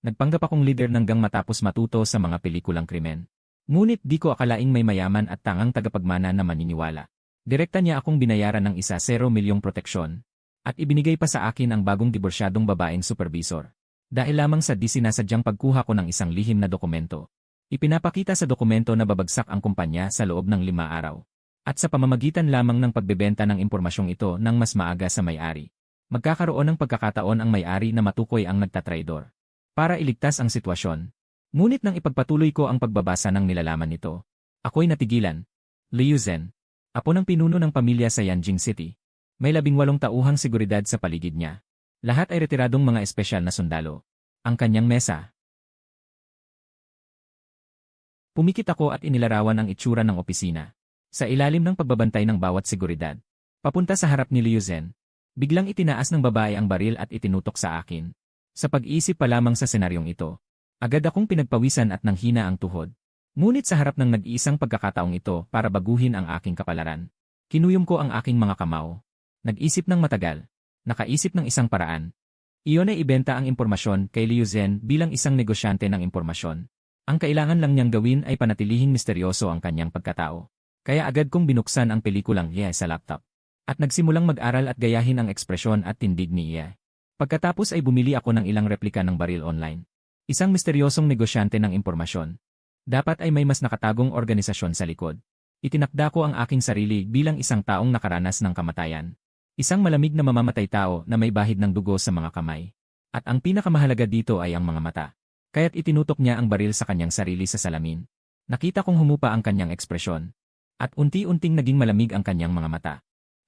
Nagpanggap akong leader hanggang matapos matuto sa mga pelikulang krimen. Ngunit di ko akalaing may mayaman at tangang tagapagmana na maniniwala. Direkta niya akong binayaran ng 1 milyong proteksyon. At ibinigay pa sa akin ang bagong diborsyadong babaeng supervisor. Dahil lamang sa di sinasadyang pagkuha ko ng isang lihim na dokumento. Ipinapakita sa dokumento na babagsak ang kumpanya sa loob ng 5 araw. At sa pamamagitan lamang ng pagbebenta ng impormasyong ito ng mas maaga sa may-ari. Magkakaroon ng pagkakataon ang may-ari na matukoy ang nagtatraidor. Para iligtas ang sitwasyon. Ngunit nang ipagpatuloy ko ang pagbabasa ng nilalaman nito, ako'y natigilan. Liu Zhen, apo ng pinuno ng pamilya sa Yanjing City. May 18 tauhang seguridad sa paligid niya. Lahat ay retiradong mga espesyal na sundalo. Ang kanyang mesa. Pumikit ako at inilarawan ang itsura ng opisina. Sa ilalim ng pagbabantay ng bawat seguridad. Papunta sa harap ni Liu Zhen. Biglang itinaas ng babae ang baril at itinutok sa akin. Sa pag-iisip pa lamang sa senaryong ito, agad akong pinagpawisan at nanghina ang tuhod. Ngunit sa harap ng nag-iisang pagkakataong ito para baguhin ang aking kapalaran, kinuyom ko ang aking mga kamao. Nag-isip ng matagal. Nakaisip ng isang paraan. Iyon ay ibenta ang impormasyon kay Liu Zhen bilang isang negosyante ng impormasyon. Ang kailangan lang niyang gawin ay panatilihing misteryoso ang kanyang pagkatao. Kaya agad kong binuksan ang pelikulang Ye sa laptop. At nagsimulang mag-aral at gayahin ang ekspresyon at tindig ni Ye. Pagkatapos ay bumili ako ng ilang replika ng baril online. Isang misteryosong negosyante ng impormasyon. Dapat ay may mas nakatagong organisasyon sa likod. Itinakda ko ang aking sarili bilang isang taong nakaranas ng kamatayan. Isang malamig na mamamatay tao na may bahid ng dugo sa mga kamay. At ang pinakamahalaga dito ay ang mga mata. Kaya't itinutok niya ang baril sa kanyang sarili sa salamin. Nakita kong humupa ang kanyang ekspresyon. At unti-unting naging malamig ang kanyang mga mata.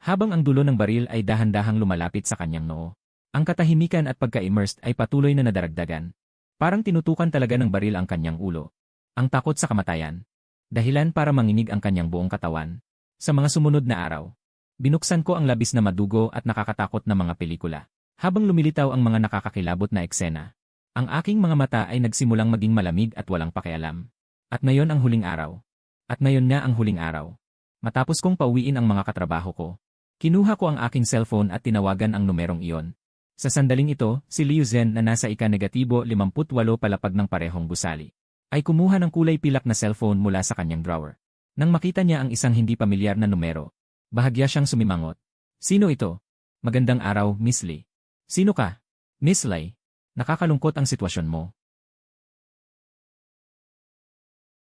Habang ang dulo ng baril ay dahan-dahang lumalapit sa kanyang noo. Ang katahimikan at pagka-immersed ay patuloy na nadaragdagan. Parang tinutukan talaga ng baril ang kanyang ulo. Ang takot sa kamatayan. Dahilan para manginig ang kanyang buong katawan. Sa mga sumunod na araw, binuksan ko ang labis na madugo at nakakatakot na mga pelikula. Habang lumilitaw ang mga nakakakilabot na eksena, ang aking mga mata ay nagsimulang maging malamig at walang pakialam. At ngayon ang huling araw. At ngayon na ang huling araw. Matapos kong pauwiin ang mga katrabaho ko, kinuha ko ang aking cellphone at tinawagan ang numerong iyon. Sa sandaling ito, si Liu Zhen na nasa ika-58 palapag ng parehong gusali, ay kumuha ng kulay pilak na cellphone mula sa kanyang drawer. Nang makita niya ang isang hindi pamilyar na numero, bahagya siyang sumimangot. Sino ito? Magandang araw, Miss Lee. Sino ka? Miss Lee, nakakalungkot ang sitwasyon mo.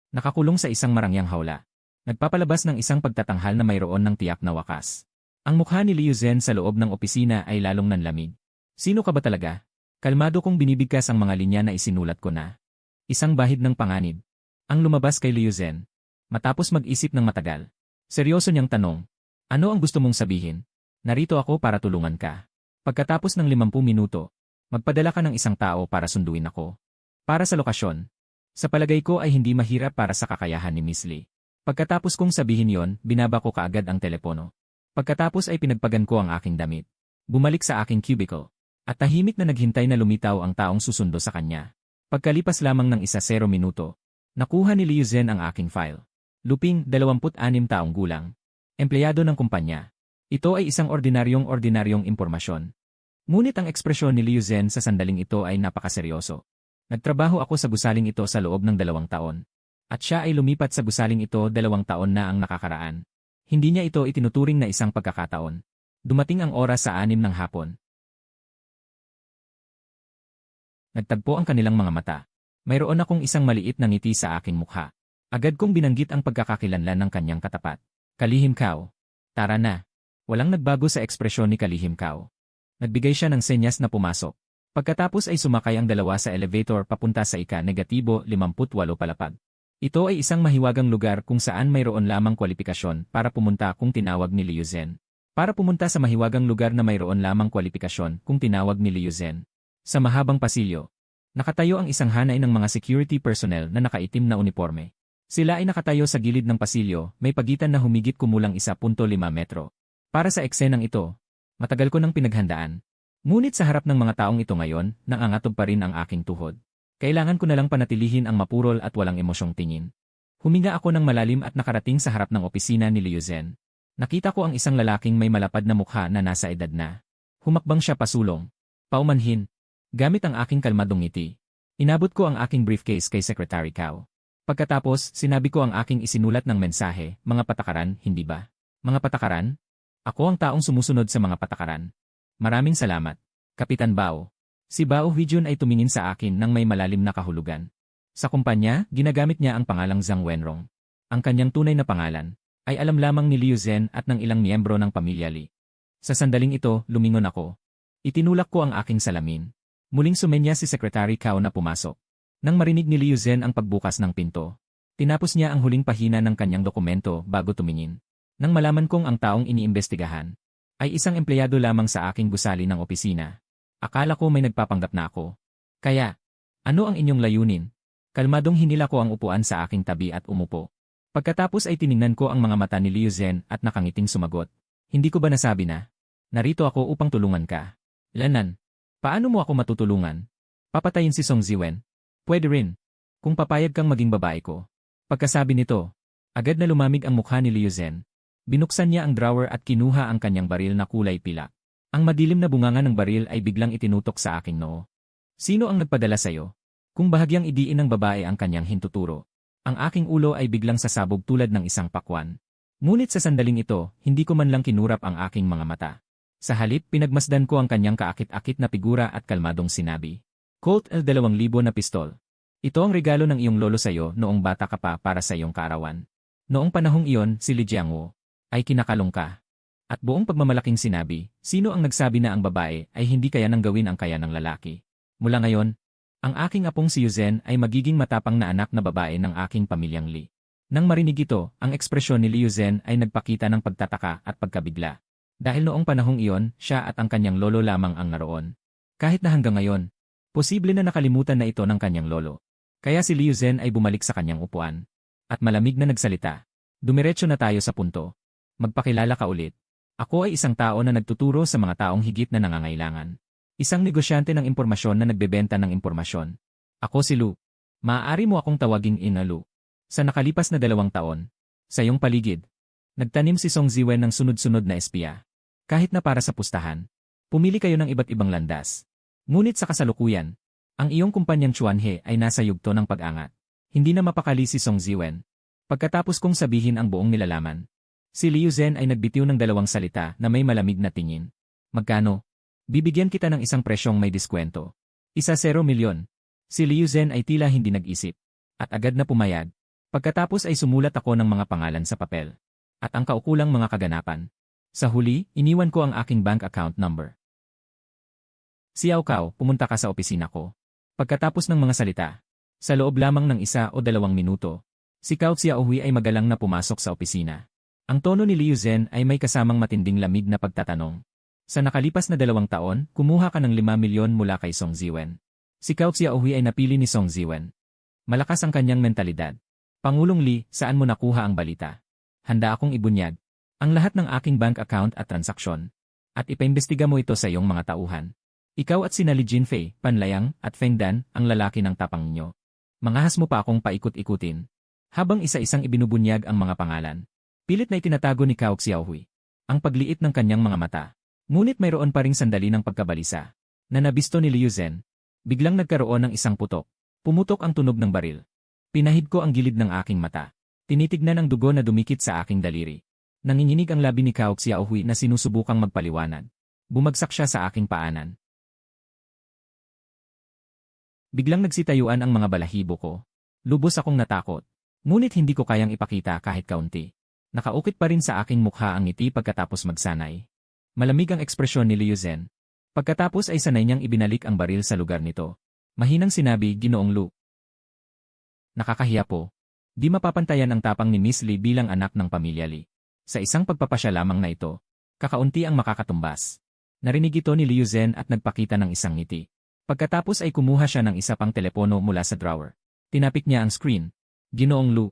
Nakakulong sa isang marangyang hawla. Nagpapalabas ng isang pagtatanghal na mayroon ng tiyak na wakas. Ang mukha ni Liu Zhen sa loob ng opisina ay lalong nanlamig. Sino ka ba talaga? Kalmado kong binibigkas ang mga linya na isinulat ko na. Isang bahid ng panganib. Ang lumabas kay Liu Zhen. Matapos mag-isip ng matagal. Seryoso niyang tanong. Ano ang gusto mong sabihin? Narito ako para tulungan ka. Pagkatapos ng 50 minuto, magpadala ka ng isang tao para sunduin ako. Para sa lokasyon. Sa palagay ko ay hindi mahirap para sa kakayahan ni Miss Lee. Pagkatapos kong sabihin yon, binaba ko kaagad ang telepono. Pagkatapos ay pinagpagan ko ang aking damit. Bumalik sa aking cubicle. At tahimik na naghintay na lumitaw ang taong susundo sa kanya. Pagkalipas lamang ng 10 minuto, nakuha ni Liu Zhen ang aking file. Luping, 26 taong gulang. Empleyado ng kumpanya. Ito ay isang ordinaryong impormasyon. Ngunit ang ekspresyon ni Liu Zhen sa sandaling ito ay napakaseryoso. Nagtrabaho ako sa gusaling ito sa loob ng 2 taon. At siya ay lumipat sa gusaling ito 2 taon na ang nakakaraan. Hindi niya ito itinuturing na isang pagkakataon. Dumating ang oras sa 6 ng hapon. Nagtagpo ang kanilang mga mata. Mayroon akong isang maliit na ngiti sa aking mukha. Agad kong binanggit ang pagkakakilanlan ng kanyang katapat. Kalihim Kao. Tara na. Walang nagbago sa ekspresyon ni Kalihim Kao. Nagbigay siya ng senyas na pumasok. Pagkatapos ay sumakay ang dalawa sa elevator papunta sa ika-58 palapag. Ito ay isang mahiwagang lugar kung saan mayroon lamang kwalifikasyon para pumunta kung tinawag ni Liu Zhen. Para pumunta sa mahiwagang lugar na mayroon lamang kwalifikasyon kung tinawag ni Liu Zhen. Sa mahabang pasilyo, nakatayo ang isang hanay ng mga security personnel na nakaitim na uniforme. Sila ay nakatayo sa gilid ng pasilyo, may pagitan na humigit kumulang 1.5 metro. Para sa eksenang ito, matagal ko nang pinaghandaan. Ngunit sa harap ng mga taong ito ngayon, nangangatog pa rin ang aking tuhod. Kailangan ko na lang panatilihin ang mapurol at walang emosyong tingin. Huminga ako ng malalim at nakarating sa harap ng opisina ni Liu Zhen. Nakita ko ang isang lalaking may malapad na mukha na nasa edad na. Humakbang siya pasulong. Paumanhin. Gamit ang aking kalmadong ngiti. Inabot ko ang aking briefcase kay Secretary Cao. Pagkatapos, sinabi ko ang aking isinulat ng mensahe, mga patakaran, hindi ba? Mga patakaran? Ako ang taong sumusunod sa mga patakaran. Maraming salamat, Kapitan Bao. Si Bao Huijun ay tumingin sa akin ng may malalim na kahulugan. Sa kumpanya, ginagamit niya ang pangalang Zhang Wenrong. Ang kanyang tunay na pangalan ay alam lamang ni Liu Zhen at ng ilang miyembro ng pamilya Li. Sa sandaling ito, lumingon ako. Itinulak ko ang aking salamin. Muling sumenya si Secretary Cao na pumasok. Nang marinig ni Liu Zhen ang pagbukas ng pinto, tinapos niya ang huling pahina ng kanyang dokumento bago tumingin. Nang malaman kong ang taong iniimbestigahan ay isang empleyado lamang sa aking gusali ng opisina, akala ko may nagpapanggap na ako. Kaya, ano ang inyong layunin? Kalmadong hinila ko ang upuan sa aking tabi at umupo. Pagkatapos ay tiningnan ko ang mga mata ni Liu Zhen at nakangiting sumagot. Hindi ko ba nasabi na? Narito ako upang tulungan ka. Lanan, paano mo ako matutulungan? Papatayin si Song Ziwen? Pwede rin. Kung papayag kang maging babae ko. Pagkasabi nito, agad na lumamig ang mukha ni Liu Zhen. Binuksan niya ang drawer at kinuha ang kanyang baril na kulay pila. Ang madilim na bunganga ng baril ay biglang itinutok sa aking noo. Sino ang nagpadala sa'yo? Kung bahagyang idiin ng babae ang kanyang hintuturo, ang aking ulo ay biglang sasabog tulad ng isang pakwan. Ngunit sa sandaling ito, hindi ko man lang kinurap ang aking mga mata. Sa halip, pinagmasdan ko ang kanyang kaakit-akit na figura at kalmadong sinabi. Colt L2,000 na pistol. Ito ang regalo ng iyong lolo sa'yo noong bata ka pa para sa iyong kaarawan. Noong panahong iyon, si Li Jiangwo ay kinakalong ka. At buong pagmamalaking sinabi, sino ang nagsabi na ang babae ay hindi kaya nang gawin ang kaya ng lalaki? Mula ngayon, ang aking apong si Yuzen ay magiging matapang na anak na babae ng aking pamilyang Li. Nang marinig ito, ang ekspresyon ni Liu Zhen ay nagpakita ng pagtataka at pagkabigla. Dahil noong panahong iyon, siya at ang kanyang lolo lamang ang naroon. Kahit na hanggang ngayon, posible na nakalimutan na ito ng kanyang lolo. Kaya si Liu Zhen ay bumalik sa kanyang upuan. At malamig na nagsalita. Dumiretso na tayo sa punto. Magpakilala ka ulit. Ako ay isang tao na nagtuturo sa mga taong higit na nangangailangan. Isang negosyante ng impormasyon na nagbebenta ng impormasyon. Ako si Lu. Maaari mo akong tawaging Ina Lu. Sa nakalipas na 2 taon, sa iyong paligid, nagtanim si Song Ziwen ng sunod-sunod na espiya. Kahit na para sa pustahan, pumili kayo ng iba't ibang landas. Ngunit sa kasalukuyan, ang iyong kumpanyang Chuanhe ay nasa yugto ng pag-angat. Hindi na mapakali si Song Ziwen. Pagkatapos kong sabihin ang buong nilalaman, si Liu Zhen ay nagbitiw ng 2 salita na may malamig na tingin. Magkano? Bibigyan kita ng isang presyong may diskwento. 1 milyon. Si Liu Zhen ay tila hindi nag-isip. At agad na pumayag. Pagkatapos ay sumulat ako ng mga pangalan sa papel. At ang kaukulang mga kaganapan. Sa huli, iniwan ko ang aking bank account number. Xiao Cao, pumunta ka sa opisina ko. Pagkatapos ng mga salita, sa loob lamang ng 1 o 2 minuto, si Cao Xiaohui ay magalang na pumasok sa opisina. Ang tono ni Liu Zhen ay may kasamang matinding lamig na pagtatanong. Sa nakalipas na 2 taon, kumuha ka ng 5 milyon mula kay Song Ziwen. Si Cao Xiaohui ay napili ni Song Ziwen. Malakas ang kanyang mentalidad. Pangulong Li, saan mo nakuha ang balita? Handa akong ibunyag ang lahat ng aking bank account at transaksyon. At ipaimbestiga mo ito sa iyong mga tauhan. Ikaw at sina Li Jinfei, Panlayang, at Feng Dan, ang lalaki ng tapang ninyo. Mangahas mo pa akong paikot-ikutin. Habang isa-isang ibinubunyag ang mga pangalan. Pilit na itinatago ni Cao Xiaohui ang pagliit ng kanyang mga mata. Ngunit mayroon pa ring sandali ng pagkabalisa na nabisto ni Liu Zhen. Biglang nagkaroon ng isang putok. Pumutok ang tunog ng baril. Pinahid ko ang gilid ng aking mata. Tinitignan ang dugo na dumikit sa aking daliri. Nanginginig ang labi ni Cao Xiaohui na sinusubukang magpaliwanag. Bumagsak siya sa aking paanan. Biglang nagsitayuan ang mga balahibo ko. Lubos akong natakot. Ngunit hindi ko kayang ipakita kahit kaunti. Nakaukit pa rin sa aking mukha ang ngiti pagkatapos magsanay. Malamig ang ekspresyon ni Liu Zhen. Pagkatapos ay sanay niyang ibinalik ang baril sa lugar nito. Mahinang sinabi, Ginoong Lu. Nakakahiya po. Di mapapantayan ang tapang ni Miss Li bilang anak ng pamilya Li. Sa isang pagpapasya lamang na ito, kakaunti ang makakatumbas. Narinig ito ni Liu Zhen at nagpakita ng isang ngiti. Pagkatapos ay kumuha siya ng isa pang telepono mula sa drawer. Tinapik niya ang screen. Ginoong Lu.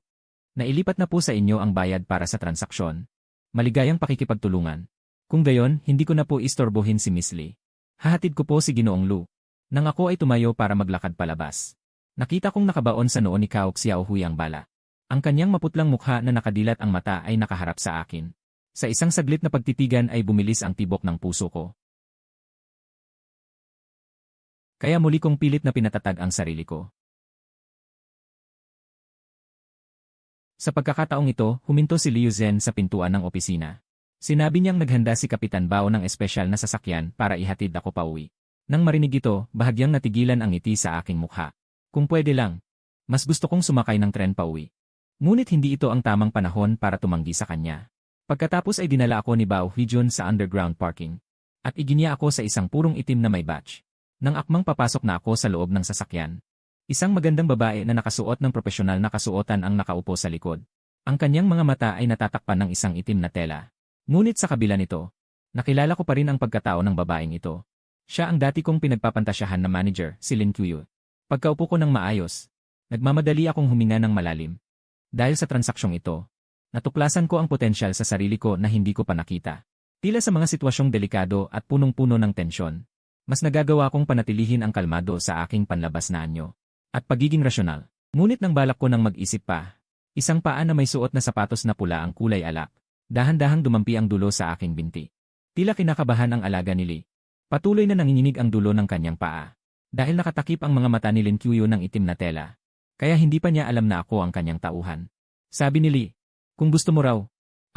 Nailipat na po sa inyo ang bayad para sa transaksyon. Maligayang pakikipagtulungan. Kung gayon, hindi ko na po istorbohin si Miss Li. Hahatid ko po si Ginoong Lu. Nang ako ay tumayo para maglakad palabas. Nakita kong nakabaon sa noo ni Cao Xiaohui ang bala. Ang kanyang maputlang mukha na nakadilat ang mata ay nakaharap sa akin. Sa isang saglit na pagtitigan ay bumilis ang tibok ng puso ko. Kaya muli kong pilit na pinatatag ang sarili ko. Sa pagkakataong ito, huminto si Liu Zhen sa pintuan ng opisina. Sinabi niyang naghanda si Kapitan Bao ng espesyal na sasakyan para ihatid ako pauwi. Nang marinig ito, bahagyang natigilan ang ngiti sa aking mukha. Kung pwede lang, mas gusto kong sumakay ng tren pauwi. Ngunit hindi ito ang tamang panahon para tumanggi sa kanya. Pagkatapos ay dinala ako ni Bao Huijun sa underground parking. At iginiya ako sa isang purong itim na may batch. Nang akmang papasok na ako sa loob ng sasakyan. Isang magandang babae na nakasuot ng propesyonal na kasuotan ang nakaupo sa likod. Ang kanyang mga mata ay natatakpan ng isang itim na tela. Ngunit sa kabila nito, nakilala ko pa rin ang pagkatao ng babaeng ito. Siya ang dati kong pinagpapantasyahan na manager, si Lin Qiu. Pagkaupo ko ng maayos, nagmamadali akong huminga ng malalim. Dahil sa transaksyong ito, natuklasan ko ang potensyal sa sarili ko na hindi ko pa nakita. Tila sa mga sitwasyong delikado at punong-puno ng tensyon, mas nagagawa kong panatilihin ang kalmado sa aking panlabas na anyo at pagiging rasyonal. Ngunit nang balak ko nang mag-isip pa, isang paa na may suot na sapatos na pula ang kulay alak, dahan-dahang dumampi ang dulo sa aking binti. Tila kinakabahan ang alaga ni Lee. Patuloy na nanginginig ang dulo ng kanyang paa. Dahil nakatakip ang mga mata ni Lin Qiu ng itim na tela. Kaya hindi pa niya alam na ako ang kanyang tauhan. Sabi ni Lee, kung gusto mo raw,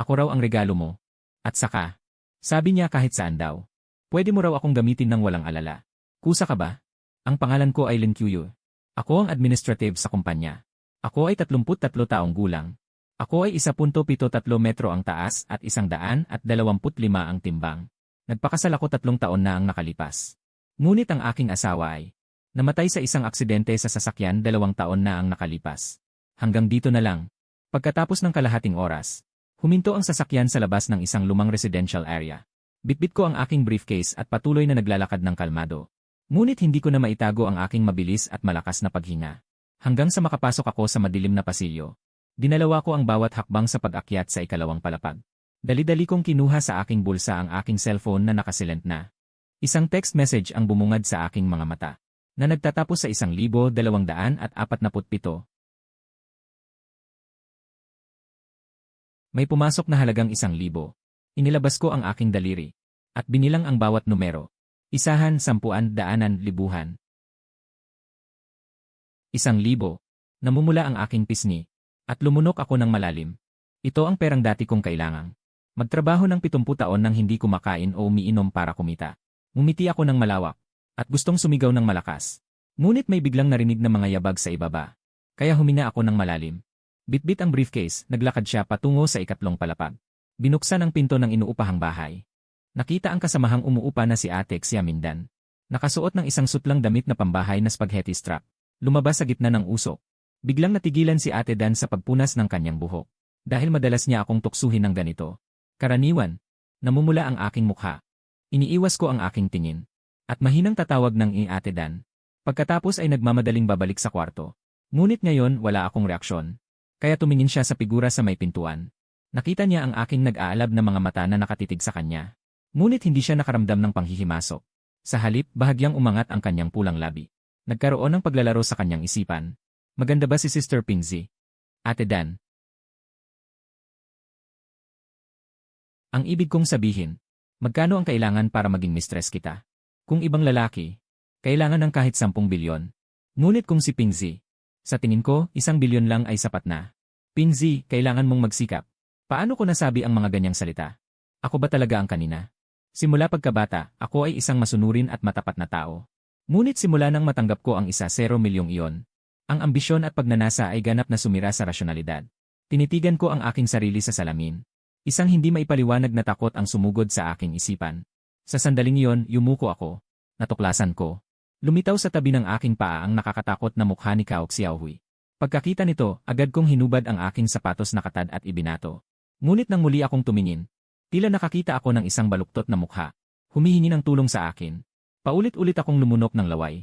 ako raw ang regalo mo. At saka, sabi niya kahit saan daw. Pwede mo raw akong gamitin ng walang alala. Kusa ka ba? Ang pangalan ko ay Lin Qiu. Ako ang administrative sa kumpanya. Ako ay 33 taong gulang. Ako ay 1.73 metro ang taas at 125 ang timbang. Nagpakasal ako 3 taon na ang nakalipas. Ngunit ang aking asawa ay namatay sa isang aksidente sa sasakyan 2 taon na ang nakalipas. Hanggang dito na lang. Pagkatapos ng kalahating oras, huminto ang sasakyan sa labas ng isang lumang residential area. Bitbit ko ang aking briefcase at patuloy na naglalakad ng kalmado. Ngunit hindi ko na maitago ang aking mabilis at malakas na paghinga. Hanggang sa makapasok ako sa madilim na pasilyo. Dinalawa ko ang bawat hakbang sa pag-akyat sa ikalawang palapag. Dali-dali kong kinuha sa aking bulsa ang aking cellphone na nakasilent na. Isang text message ang bumungad sa aking mga mata, na nagtatapos sa 1,247. May pumasok na halagang 1,000. Inilabas ko ang aking daliri, at binilang ang bawat numero. Isahan, sampuan, daanan, libuhan. 1,000. Namumula ang aking pisngi, at lumunok ako ng malalim. Ito ang perang dati kong kailangang. Magtrabaho ng 70 taon nang hindi kumakain o umiinom para kumita. Ngumiti ako ng malawak, at gustong sumigaw ng malakas. Ngunit may biglang narinig na mga yabag sa ibaba. Kaya humina ako ng malalim. Bitbit ang briefcase, naglakad siya patungo sa ikatlong palapag. Binuksan ang pinto ng inuupahang bahay. Nakita ang kasamahang umuupa na si Ate Xia Mindan. Nakasuot ng isang sutlang damit na pambahay na spaghetti strap. Lumabas sa gitna ng usok. Biglang natigilan si Ate Dan sa pagpunas ng kanyang buhok. Dahil madalas niya akong tuksuhin ng ganito. Karaniwan, namumula ang aking mukha. Iniiwas ko ang aking tingin. At mahinang tatawag ng Ate Dan. Pagkatapos ay nagmamadaling babalik sa kwarto. Ngunit ngayon wala akong reaksyon. Kaya tumingin siya sa figura sa may pintuan. Nakita niya ang aking nag-aalab na mga mata na nakatitig sa kanya. Ngunit hindi siya nakaramdam ng panghihimasok. Sa halip, bahagyang umangat ang kanyang pulang labi. Nagkaroon ng paglalaro sa kanyang isipan. Maganda ba si Sister Pingzi? Ate Dan. Ang ibig kong sabihin, magkano ang kailangan para maging mistress kita? Kung ibang lalaki, kailangan ng kahit 10 bilyon. Ngunit kung si Pingzi, sa tingin ko, 1 bilyon lang ay sapat na. Pingzi, kailangan mong magsikap. Paano ko nasabi ang mga ganyang salita? Ako ba talaga ang kanina? Simula pagkabata, ako ay isang masunurin at matapat na tao. Ngunit simula nang matanggap ko ang 1 milyong iyon, ang ambisyon at pagnanasa ay ganap na sumira sa rasyonalidad. Tinitigan ko ang aking sarili sa salamin. Isang hindi maipaliwanag na takot ang sumugod sa aking isipan. Sa sandaling iyon, yumuko ako. Natuklasan ko. Lumitaw sa tabi ng aking paa ang nakakatakot na mukha ni Cao Xiaohui. Pagkakita nito, agad kong hinubad ang aking sapatos na katad at ibinato. Ngunit nang muli akong tumingin, tila nakakita ako ng isang baluktot na mukha. Humihingi ng tulong sa akin. Paulit-ulit akong lumunok ng laway.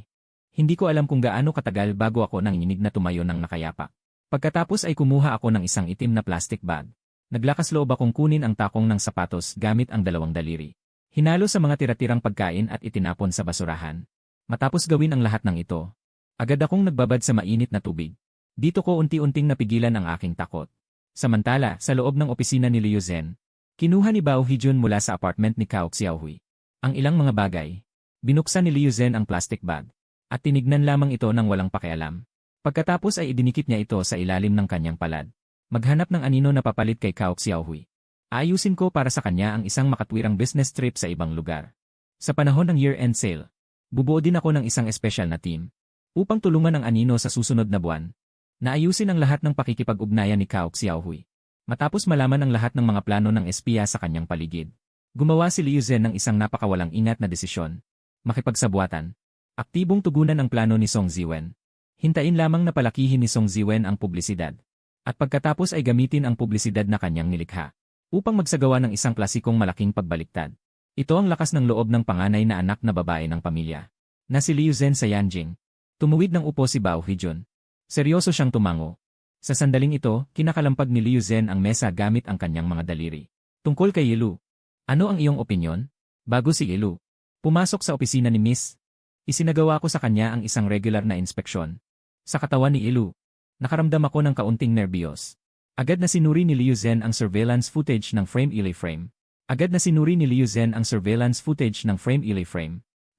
Hindi ko alam kung gaano katagal bago ako nanginginig na tumayo ng nakayapa. Pagkatapos ay kumuha ako ng isang itim na plastic bag. Naglakas loob akong kunin ang takong ng sapatos gamit ang 2 daliri. Hinalo sa mga tira-tirang pagkain at itinapon sa basurahan. Matapos gawin ang lahat ng ito, agad akong nagbabad sa mainit na tubig. Dito ko unti-unting napigilan ang aking takot. Samantala, sa loob ng opisina ni Liu Zhen, kinuha ni Bao Huijun mula sa apartment ni Cao Xiaohui ang ilang mga bagay. Binuksan ni Liu Zhen ang plastic bag. At tinignan lamang ito ng walang pakialam. Pagkatapos ay idinikit niya ito sa ilalim ng kanyang palad. Maghanap ng anino na papalit kay Kao Xiaohui. Ayusin ko para sa kanya ang isang makatwirang business trip sa ibang lugar. Sa panahon ng year-end sale, bubuo din ako ng isang espesyal na team upang tulungan ang anino sa susunod na buwan. Naayusin ang lahat ng pakikipag-ugnayan ni Kao Xiaohui. Matapos malaman ang lahat ng mga plano ng espiya sa kanyang paligid, gumawa si Liu Zhen ng isang napakawalang ingat na desisyon. Makipagsabuatan. Aktibong tugunan ang plano ni Song Ziwen. Hintayin lamang na palakihin ni Song Ziwen ang publisidad. At pagkatapos ay gamitin ang publisidad na kanyang nilikha upang magsagawa ng isang klasikong malaking pagbaliktad. Ito ang lakas ng loob ng panganay na anak na babae ng pamilya, na si Liu Zhen sa Yanjing. Tumuwid ng upo si Bao Huijun. Seryoso siyang tumango. Sa sandaling ito, kinakalampag ni Liu Zhen ang mesa gamit ang kanyang mga daliri. Tungkol kay Yilu. Ano ang iyong opinyon? Bago si Yilu pumasok sa opisina ni Miss, isinagawa ko sa kanya ang isang regular na inspeksyon. Sa katawan ni Yilu, nakaramdam ako ng kaunting nerbiyos. Agad na sinuri ni Liu Zhen ang surveillance footage ng frame.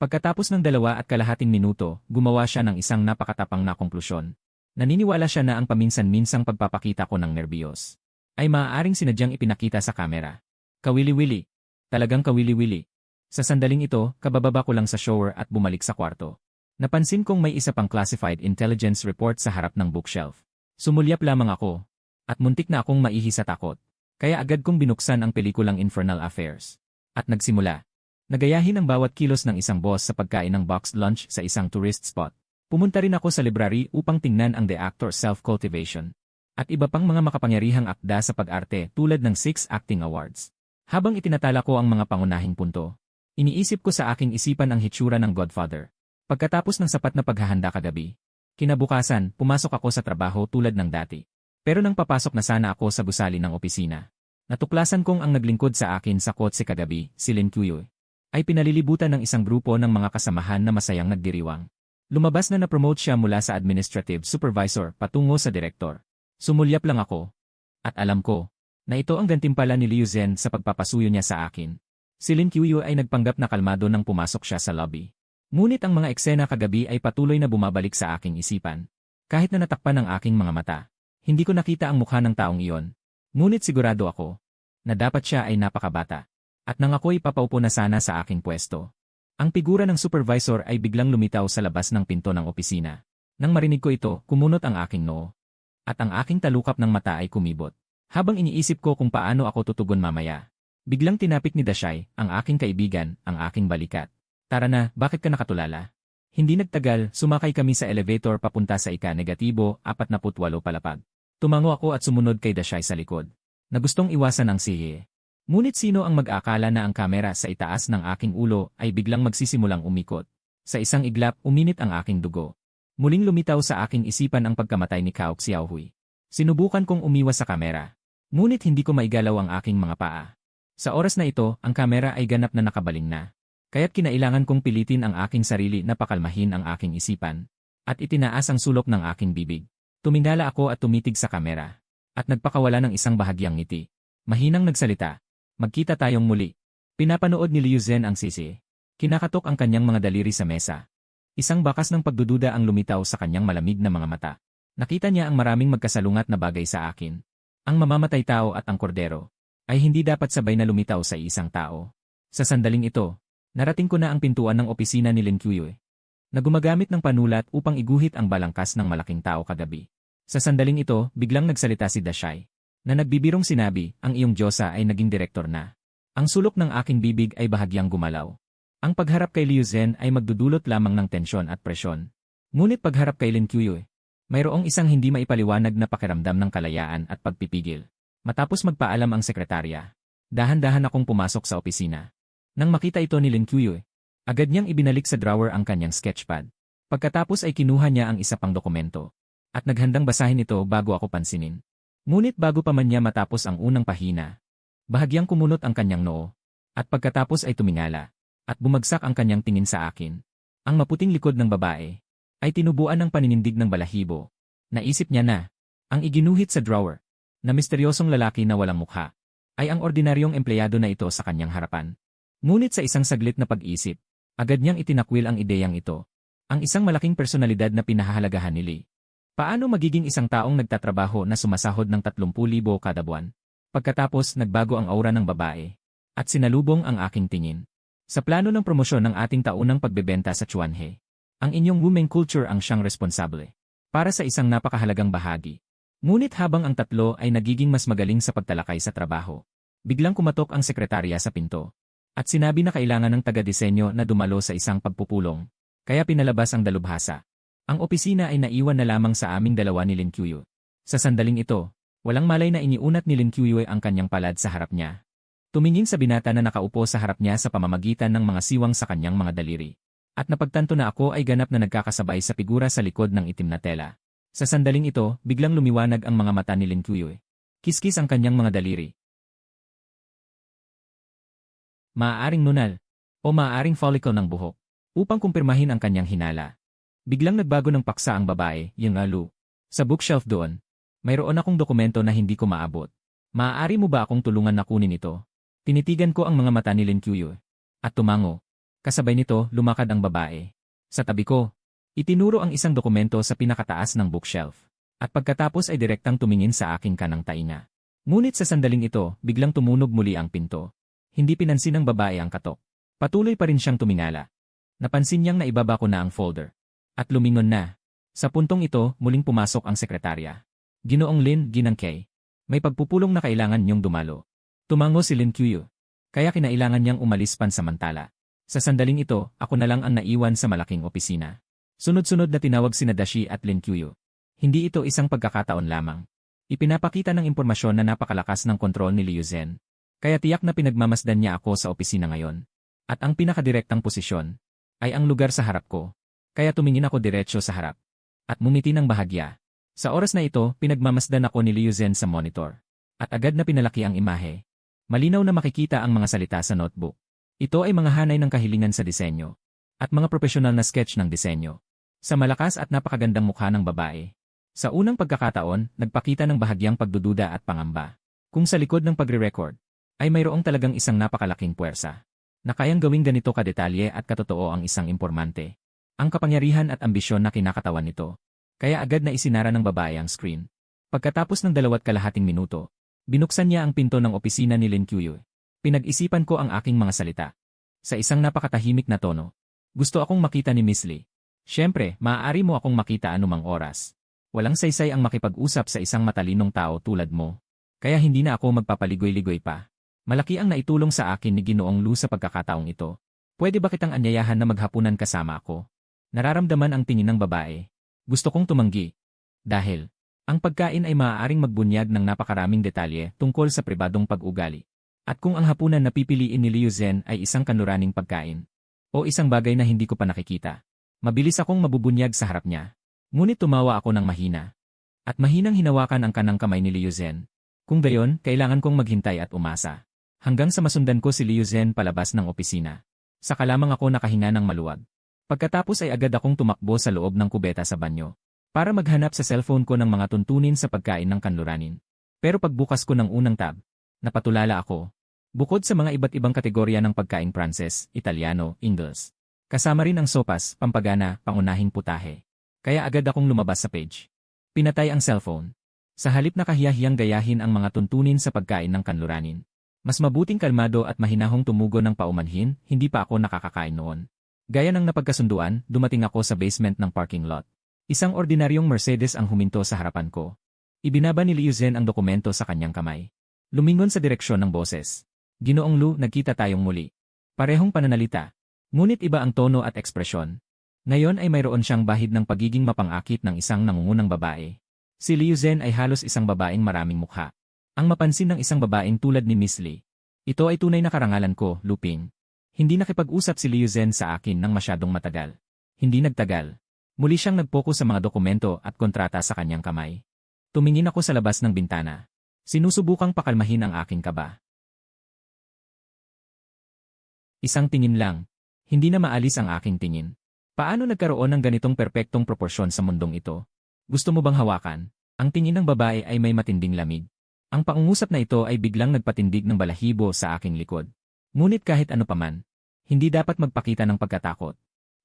Pagkatapos ng 2.5 minuto, gumawa siya ng isang napakatapang na konklusyon. Naniniwala siya na ang paminsan-minsang pagpapakita ko ng nerbiyos ay maaaring sinadyang ipinakita sa kamera. Kawili-wili. Talagang kawili-wili. Sa sandaling ito, kabababa ko lang sa shower at bumalik sa kwarto. Napansin kong may isa pang classified intelligence report sa harap ng bookshelf. Sumulyap lamang ako. At muntik na akong maihi sa takot. Kaya agad kong binuksan ang pelikulang Infernal Affairs. At nagsimula. Nagayahin ang bawat kilos ng isang boss sa pagkain ng boxed lunch sa isang tourist spot. Pumunta rin ako sa library upang tingnan ang The Actor's Self-Cultivation. At iba pang mga makapangyarihang akda sa pag-arte tulad ng 6 Acting Awards. Habang itinatala ko ang mga pangunahing punto, iniisip ko sa aking isipan ang hitsura ng Godfather. Pagkatapos ng sapat na paghahanda kagabi, kinabukasan, pumasok ako sa trabaho tulad ng dati. Pero nang papasok na sana ako sa gusali ng opisina, natuklasan kong ang naglingkod sa akin sa kotse kagabi, si Lin Kuyo, ay pinalilibutan ng isang grupo ng mga kasamahan na masayang nagdiriwang. Lumabas na na-promote siya mula sa administrative supervisor patungo sa direktor. Sumulyap lang ako. At alam ko na ito ang gantimpala ni Liu Zhen sa pagpapasuyo niya sa akin. Si Lin Kuyo ay nagpanggap na kalmado nang pumasok siya sa lobby. Ngunit ang mga eksena kagabi ay patuloy na bumabalik sa aking isipan. Kahit na natakpan ang aking mga mata, hindi ko nakita ang mukha ng taong iyon. Ngunit sigurado ako na dapat siya ay napakabata. At nang ako'y papaupo na sana sa aking pwesto, ang figura ng supervisor ay biglang lumitaw sa labas ng pinto ng opisina. Nang marinig ko ito, kumunot ang aking noo. At ang aking talukap ng mata ay kumibot. Habang iniisip ko kung paano ako tutugon mamaya, biglang tinapik ni Dashai, ang aking kaibigan, ang aking balikat. Tara na, bakit ka nakatulala? Hindi nagtagal, sumakay kami sa elevator papunta sa ika-48 palapag. Tumango ako at sumunod kay Dashai sa likod, na gustong iwasan ang sihi. Ngunit sino ang mag-akala na ang kamera sa itaas ng aking ulo ay biglang magsisimulang umikot? Sa isang iglap, uminit ang aking dugo. Muling lumitaw sa aking isipan ang pagkamatay ni Kao Xiaohui. Sinubukan kong umiwas sa kamera. Ngunit hindi ko maigalaw ang aking mga paa. Sa oras na ito, ang kamera ay ganap na nakabaling na. Kaya't kinailangan kong pilitin ang aking sarili na pakalmahin ang aking isipan. At itinaas ang sulok ng aking bibig. Tumingala ako at tumitig sa kamera. At nagpakawala ng isang bahagyang ngiti. Mahinang nagsalita. Magkita tayong muli. Pinapanood ni Liu Zhen ang sisi. Kinakatok ang kanyang mga daliri sa mesa. Isang bakas ng pagdududa ang lumitaw sa kanyang malamig na mga mata. Nakita niya ang maraming magkasalungat na bagay sa akin. Ang mamamatay tao at ang kordero ay hindi dapat sabay na lumitaw sa isang tao. Sa sandaling ito, narating ko na ang pintuan ng opisina ni Lin Kuyo, na gumagamit ng panulat upang iguhit ang balangkas ng malaking tao kagabi. Sa sandaling ito, biglang nagsalita si Dashai, na nagbibirong sinabi, ang iyong Diyosa ay naging direktor na. Ang sulok ng aking bibig ay bahagyang gumalaw. Ang pagharap kay Liu Zhen ay magdudulot lamang ng tensyon at presyon. Ngunit pagharap kay Lin Kuyo, mayroong isang hindi maipaliwanag na pakiramdam ng kalayaan at pagpipigil. Matapos magpaalam ang sekretarya, dahan-dahan akong pumasok sa opisina. Nang makita ito ni Lin Kuyo, agad niyang ibinalik sa drawer ang kanyang sketchpad. Pagkatapos ay kinuha niya ang isa pang dokumento. At naghandang basahin ito bago ako pansinin. Ngunit bago pa man niya matapos ang unang pahina, bahagyang kumunot ang kanyang noo. At pagkatapos ay tumingala. At bumagsak ang kanyang tingin sa akin. Ang maputing likod ng babae ay tinubuan ng paninindig ng balahibo. Naisip niya na, ang iginuhit sa drawer, na misteryosong lalaki na walang mukha, ay ang ordinaryong empleyado na ito sa kanyang harapan. Ngunit sa isang saglit na pag-isip, agad niyang itinakwil ang ideyang ito. Ang isang malaking personalidad na pinahahalagahan ni Lee. Paano magiging isang taong nagtatrabaho na sumasahod ng 30,000 kada buwan? Pagkatapos nagbago ang aura ng babae. At sinalubong ang aking tingin. Sa plano ng promosyon ng ating taunang pagbebenta sa Chuanhe, ang inyong women culture ang siyang responsable. Para sa isang napakahalagang bahagi. Ngunit habang ang tatlo ay nagiging mas magaling sa pagtalakay sa trabaho, biglang kumatok ang sekretarya sa pinto. At sinabi na kailangan ng taga-disenyo na dumalo sa isang pagpupulong. Kaya pinalabas ang dalubhasa. Ang opisina ay naiwan na lamang sa aming dalawa ni Lin Qiuyu. Sa sandaling ito, walang malay na iniunat ni Lin Qiuyu ang kanyang palad sa harap niya. Tumingin sa binata na nakaupo sa harap niya sa pamamagitan ng mga siwang sa kanyang mga daliri. At napagtanto na ako ay ganap na nagkakasabay sa figura sa likod ng itim na tela. Sa sandaling ito, biglang lumiwanag ang mga mata ni Lin Qiuyu. Kiskis ang kanyang mga daliri. Maaaring nunal o maaaring follicle ng buhok. Upang kumpirmahin ang kanyang hinala. Biglang nagbago ng paksa ang babae, yung Lu. Sa bookshelf doon, mayroon akong dokumento na hindi ko maabot. Maaari mo ba akong tulungan na kunin ito? Tinitigan ko ang mga mata ni Lin Qiuyu. At tumango. Kasabay nito, lumakad ang babae. Sa tabi ko, itinuro ang isang dokumento sa pinakataas ng bookshelf. At pagkatapos ay direktang tumingin sa aking kanang tainga. Ngunit sa sandaling ito, biglang tumunog muli ang pinto. Hindi pinansin ng babae ang katok. Patuloy pa rin siyang tumingala. Napansin niyang naibaba ko na ang folder. At lumingon na. Sa puntong ito, muling pumasok ang sekretarya. Ginoong Lin, Ginang Kay. May pagpupulong na kailangan niyong dumalo. Tumango si Lin Qiuyu. Kaya kinailangan niyang umalis pansamantala. Sa sandaling ito, ako na lang ang naiwan sa malaking opisina. Sunod-sunod na tinawag sina Dashi at Lin Qiuyu. Hindi ito isang pagkakataon lamang. Ipinapakita ng impormasyon na napakalakas ng kontrol ni Liu Zhen. Kaya tiyak na pinagmamasdan niya ako sa opisina ngayon. At ang pinakadirektang posisyon ay ang lugar sa harap ko. Kaya tumingin ako diretsyo sa harap. At mumiti ng bahagya. Sa oras na ito, pinagmamasdan ako ni Liu Zhen sa monitor. At agad na pinalaki ang imahe. Malinaw na makikita ang mga salita sa notebook. Ito ay mga hanay ng kahilingan sa disenyo. At mga profesional na sketch ng disenyo. Sa malakas at napakagandang mukha ng babae. Sa unang pagkakataon, nagpakita ng bahagyang pagdududa at pangamba. Kung sa likod ng pagre-record, ay mayroong talagang isang napakalaking puwersa. Na kayang gawing ganito kadetalye at katotoo ang isang impormante. Ang kapangyarihan at ambisyon na kinakatawan nito. Kaya agad na isinara ng babae ang screen. Pagkatapos ng 2.5 minuto, binuksan niya ang pinto ng opisina ni Lin Qiuyu. Pinag-isipan ko ang aking mga salita. Sa isang napakatahimik na tono. Gusto akong makita ni Miss Lee. Siyempre, maaari mo akong makita anumang oras. Walang saysay ang makipag-usap sa isang matalinong tao tulad mo. Kaya hindi na ako magpapaligoy-ligoy pa. Malaki ang naitulong sa akin ni Ginoong Lu sa pagkakataong ito. Pwede ba kitang anyayahan na maghapunan kasama ako? Nararamdaman ang tingin ng babae. Gusto kong tumanggi. Dahil, ang pagkain ay maaaring magbunyag ng napakaraming detalye tungkol sa pribadong pag-ugali. At kung ang hapunan na pipiliin ni Liu Zhen ay isang kanluraning pagkain, o isang bagay na hindi ko pa nakikita, mabilis akong mabubunyag sa harap niya. Ngunit tumawa ako ng mahina. At mahinang hinawakan ang kanang kamay ni Liu Zhen. Kung gayon, kailangan kong maghintay at umasa. Hanggang sa masundan ko si Liu Zhen palabas ng opisina. Saka lamang ako nakahinga ng maluwag. Pagkatapos ay agad akong tumakbo sa loob ng kubeta sa banyo. Para maghanap sa cellphone ko ng mga tuntunin sa pagkain ng kanluranin. Pero pagbukas ko ng unang tab, napatulala ako. Bukod sa mga iba't ibang kategorya ng pagkain Pranses, Italiano, Ingles. Kasama rin ang sopas, pampagana, pangunahing putahe. Kaya agad akong lumabas sa page. Pinatay ang cellphone. Sa halip na kahiyahiyang gayahin ang mga tuntunin sa pagkain ng kanluranin. Mas mabuting kalmado at mahinahong tumugo ng paumanhin, hindi pa ako nakakakain noon. Gaya ng napagkasunduan, dumating ako sa basement ng parking lot. Isang ordinaryong Mercedes ang huminto sa harapan ko. Ibinaba ni Liu Zhen ang dokumento sa kanyang kamay. Lumingon sa direksyon ng boses. Ginoong Lu, nagkita tayong muli. Parehong pananalita. Ngunit iba ang tono at ekspresyon. Ngayon ay mayroon siyang bahid ng pagiging mapang-akit ng isang nangungunang babae. Si Liu Zhen ay halos isang babaeng maraming mukha. Ang mapansin ng isang babaeng tulad ni Miss Lee. Ito ay tunay na karangalan ko, Luping. Hindi nakipag-usap si Liu Zhen sa akin ng masyadong matagal. Hindi nagtagal. Muli siyang nag-focus sa mga dokumento at kontrata sa kanyang kamay. Tumingin ako sa labas ng bintana. Sinusubukang pakalmahin ang aking kaba. Isang tingin lang. Hindi na maalis ang aking tingin. Paano nagkaroon ng ganitong perpektong proporsyon sa mundong ito? Gusto mo bang hawakan? Ang tingin ng babae ay may matinding lamig. Ang pangungusap na ito ay biglang nagpatindig ng balahibo sa aking likod. Ngunit kahit ano paman, hindi dapat magpakita ng pagkatakot.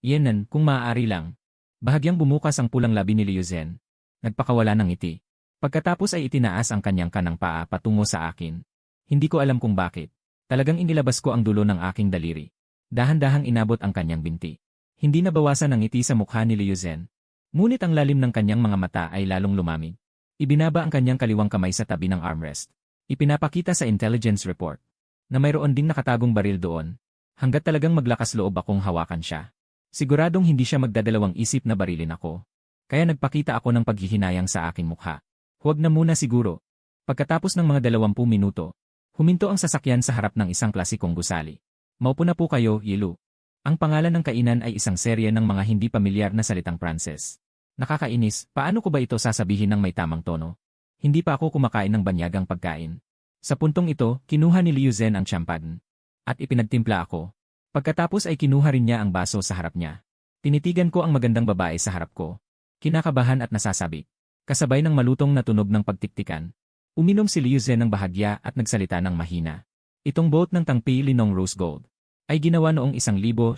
Yenan, kung maaari lang. Bahagyang bumukas ang pulang labi ni Liu Zhen. Nagpakawala ng ngiti. Pagkatapos ay itinaas ang kanyang kanang paa patungo sa akin. Hindi ko alam kung bakit. Talagang inilabas ko ang dulo ng aking daliri. Dahan-dahang inabot ang kanyang binti. Hindi nabawasan ang ngiti sa mukha ni Liu Zhen. Ngunit ang lalim ng kanyang mga mata ay lalong lumamig. Ibinaba ang kanyang kaliwang kamay sa tabi ng armrest. Ipinapakita sa intelligence report na mayroon ding nakatagong baril doon. Hanggat talagang maglakas loob akong hawakan siya. Siguradong hindi siya magdadalawang isip na barilin ako. Kaya nagpakita ako ng paghihinayang sa aking mukha. Huwag na muna siguro. Pagkatapos ng mga 20 minuto, huminto ang sasakyan sa harap ng isang klasikong gusali. Maupo na po kayo, Yilu. Ang pangalan ng kainan ay isang serye ng mga hindi pamilyar na salitang Pranses. Nakakainis, paano ko ba ito sasabihin ng may tamang tono? Hindi pa ako kumakain ng banyagang pagkain. Sa puntong ito, kinuha ni Liu Zhen ang champagne. At ipinagtimpla ako. Pagkatapos ay kinuha rin niya ang baso sa harap niya. Tinitigan ko ang magandang babae sa harap ko. Kinakabahan at nasasabi. Kasabay ng malutong na tunog ng pagtiktikan. Uminom si Liu Zhen ng bahagya at nagsalita ng mahina. Itong boat ng Tangpi Linong Rose Gold ay ginawa noong 1996.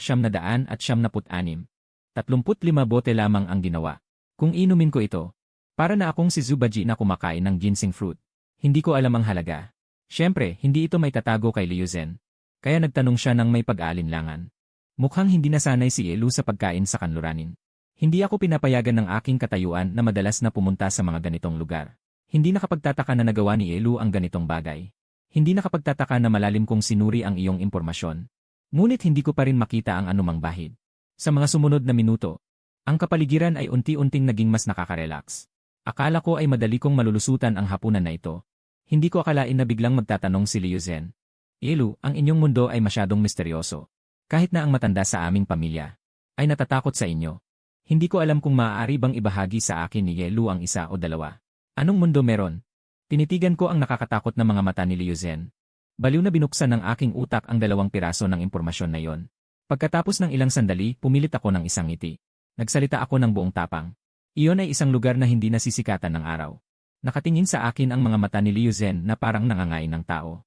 35 bote lamang ang ginawa. Kung inumin ko ito, para na akong si Zubaji na kumakain ng ginseng fruit. Hindi ko alam ang halaga. Siyempre, hindi ito may tatago kay Liu Zhen. Kaya nagtanong siya ng may pag-aalinlangan. Mukhang hindi nasanay si Elu sa pagkain sa kanluranin. Hindi ako pinapayagan ng aking katayuan na madalas na pumunta sa mga ganitong lugar. Hindi nakapagtataka na nagawa ni Elu ang ganitong bagay. Hindi nakapagtataka na malalim kong sinuri ang iyong impormasyon. Ngunit hindi ko pa rin makita ang anumang bahid. Sa mga sumunod na minuto, ang kapaligiran ay unti-unting naging mas nakaka-relax. Akala ko ay madali kong malulusutan ang hapunan na ito. Hindi ko akalain na biglang magtatanong si Liu Zhen. Elu, ang inyong mundo ay masyadong misteryoso. Kahit na ang matanda sa aming pamilya ay natatakot sa inyo. Hindi ko alam kung maaari bang ibahagi sa akin ni Elu ang isa o dalawa. Anong mundo meron? Tinitigan ko ang nakakatakot na mga mata ni Liu Zhen. Baliw na binuksan ng aking utak ang 2 piraso ng impormasyon na yon. Pagkatapos ng ilang sandali, pumilit ako ng isang ngiti. Nagsalita ako ng buong tapang. Iyon ay isang lugar na hindi nasisikatan ng araw. Nakatingin sa akin ang mga mata ni Liu Zhen na parang nangangain ng tao.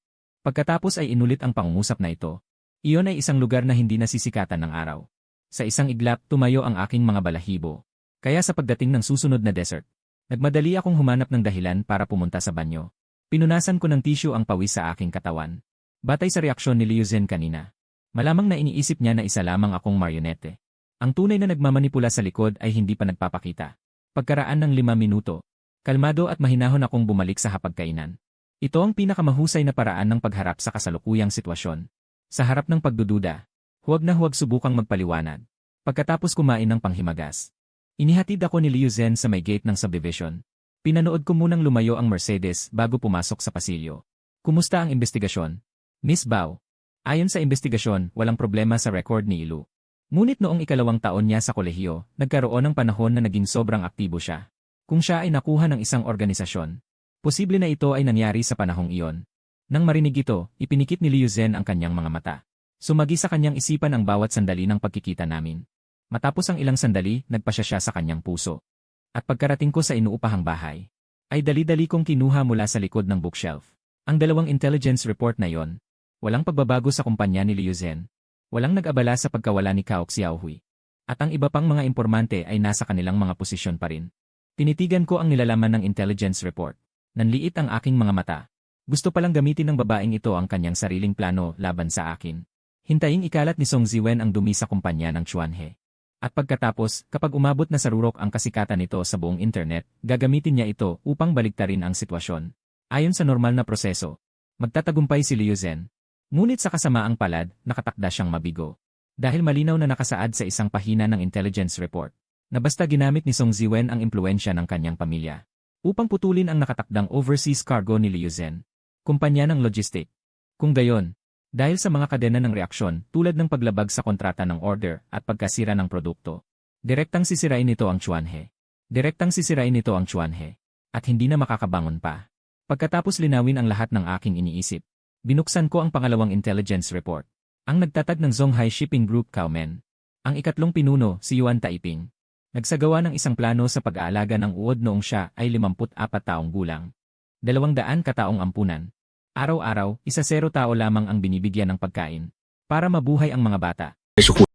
Pagkatapos ay inulit ang pangungusap na ito. Iyon ay isang lugar na hindi nasisikatan ng araw. Sa isang iglap, tumayo ang aking mga balahibo. Kaya sa pagdating ng susunod na desert, nagmadali akong humanap ng dahilan para pumunta sa banyo. Pinunasan ko ng tissue ang pawis sa aking katawan. Batay sa reaksyon ni Liu Zhen kanina, malamang na iniisip niya na isa lamang akong marionete. Ang tunay na nagmamanipula sa likod ay hindi pa nagpapakita. Pagkaraan ng 5 minuto, kalmado at mahinahon akong bumalik sa hapagkainan. Ito ang pinakamahusay na paraan ng pagharap sa kasalukuyang sitwasyon. Sa harap ng pagdududa, huwag na huwag subukang magpaliwanag. Pagkatapos kumain ng panghimagas, inihatid ako ni Liu Zhen sa may gate ng subdivision. Pinanood ko munang lumayo ang Mercedes bago pumasok sa pasilyo. Kumusta ang investigasyon? Miss Bao. Ayon sa investigasyon, walang problema sa record ni Ilu. Ngunit noong 2nd taon niya sa kolehiyo, nagkaroon ng panahon na naging sobrang aktibo siya. Kung siya ay nakuha ng isang organisasyon, posible na ito ay nangyari sa panahong iyon. Nang marinig ito, ipinikit ni Liu Zhen ang kanyang mga mata. Sumagi sa kanyang isipan ang bawat sandali ng pagkikita namin. Matapos ang ilang sandali, nagpasya siya sa kanyang puso. At pagkarating ko sa inuupahang bahay, ay dali-dali kong kinuha mula sa likod ng bookshelf ang 2 intelligence report na yon. Walang pagbabago sa kumpanya ni Liu Zhen. Walang nag-abala sa pagkawala ni Cao Xiaohui. At ang iba pang mga impormante ay nasa kanilang mga posisyon pa rin. Tinitigan ko ang nilalaman ng intelligence report. Nanliit ang aking mga mata. Gusto palang gamitin ng babaeng ito ang kanyang sariling plano laban sa akin. Hintayin ikalat ni Song Ziwen ang dumi sa kumpanya ng Chuanhe. At pagkatapos, kapag umabot na sa rurok ang kasikatan nito sa buong internet, gagamitin niya ito upang baliktarin ang sitwasyon. Ayon sa normal na proseso, magtatagumpay si Liu Zhen. Ngunit sa kasamaang palad, nakatakda siyang mabigo. Dahil malinaw na nakasaad sa isang pahina ng intelligence report, na basta ginamit ni Song Ziwen ang impluensya ng kanyang pamilya upang putulin ang nakatakdang overseas cargo ni Liu Zhen, kumpanya ng logistic. Kung gayon, dahil sa mga kadena ng reaksyon tulad ng paglabag sa kontrata ng order at pagkasira ng produkto, direktang sisirain nito ang Chuanhe. Direktang sisirain nito ang Chuanhe. At hindi na makakabangon pa. Pagkatapos linawin ang lahat ng aking iniisip, binuksan ko ang pangalawang intelligence report. Ang nagtatag ng Zhonghai Shipping Group Kaomen. Ang ikatlong pinuno, si Yuan Taiping. Nagsagawa ng isang plano sa pag-aalaga ng uod noong siya ay 54 taong gulang. 200 kataong ampunan. Araw-araw, 10 tao lamang ang binibigyan ng pagkain para mabuhay ang mga bata.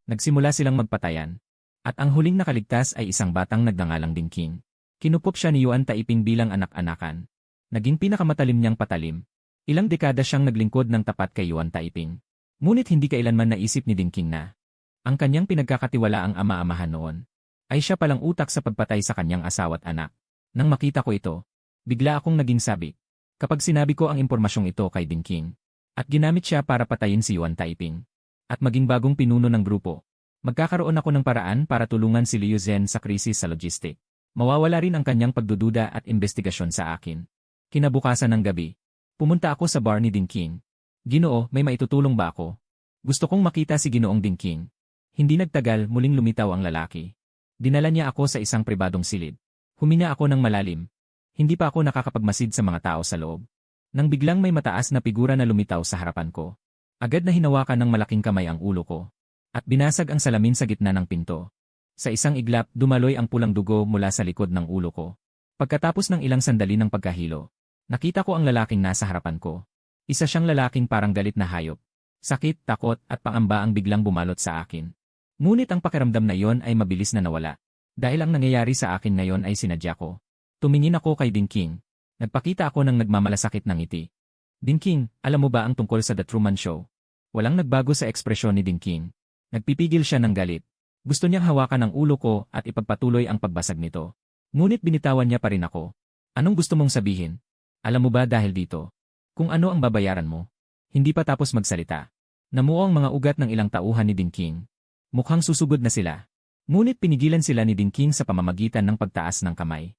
Nagsimula silang magpatayan. At ang huling nakaligtas ay isang batang nagngangalang Dingking. Kinupop siya ni Yuan Taiping bilang anak-anakan. Naging pinakamatalim niyang patalim. Ilang dekada siyang naglingkod ng tapat kay Yuan Taiping. Ngunit hindi kailanman naisip ni Dingking na ang kanyang pinagkakatiwalaang ama-amahan noon ay siya palang utak sa pagpatay sa kanyang asawa't anak. Nang makita ko ito, bigla akong naging sabik. Kapag sinabi ko ang impormasyong ito kay Dingking at ginamit siya para patayin si Yuan Taiping at maging bagong pinuno ng grupo, magkakaroon ako ng paraan para tulungan si Liu Zhen sa krisis sa logistic. Mawawala rin ang kanyang pagdududa at investigasyon sa akin. Kinabukasan ng gabi, pumunta ako sa bar ni Dingking. Ginoo, may maitutulong ba ako? Gusto kong makita si Ginoong Dingking. Hindi nagtagal, muling lumitaw ang lalaki. Dinala niya ako sa isang pribadong silid. Huminga ako ng malalim. Hindi pa ako nakakapagmasid sa mga tao sa loob. Nang biglang may mataas na figura na lumitaw sa harapan ko. Agad na hinawakan ng malaking kamay ang ulo ko. At binasag ang salamin sa gitna ng pinto. Sa isang iglap, dumaloy ang pulang dugo mula sa likod ng ulo ko. Pagkatapos ng ilang sandali ng pagkahilo, nakita ko ang lalaking nasa harapan ko. Isa siyang lalaking parang galit na hayop. Sakit, takot, at pangamba ang biglang bumalot sa akin. Ngunit ang pakiramdam na iyon ay mabilis na nawala. Dahil ang nangyayari sa akin ngayon ay sinadya ko. Tumingin ako kay Dingking. Nagpakita ako ng nagmamalasakit ng ngiti. Dingking, alam mo ba ang tungkol sa The Truman Show? Walang nagbago sa ekspresyon ni Dingking. Nagpipigil siya ng galit. Gusto niyang hawakan ang ulo ko at ipagpatuloy ang pagbasag nito. Ngunit binitawan niya pa rin ako. Anong gusto mong sabihin? Alam mo ba dahil dito? Kung ano ang babayaran mo? Hindi pa tapos magsalita. Namuo ang mga ugat ng ilang tauhan ni Dingking. Mukhang susugod na sila. Ngunit pinigilan sila ni Dingking sa pamamagitan ng pagtaas ng kamay.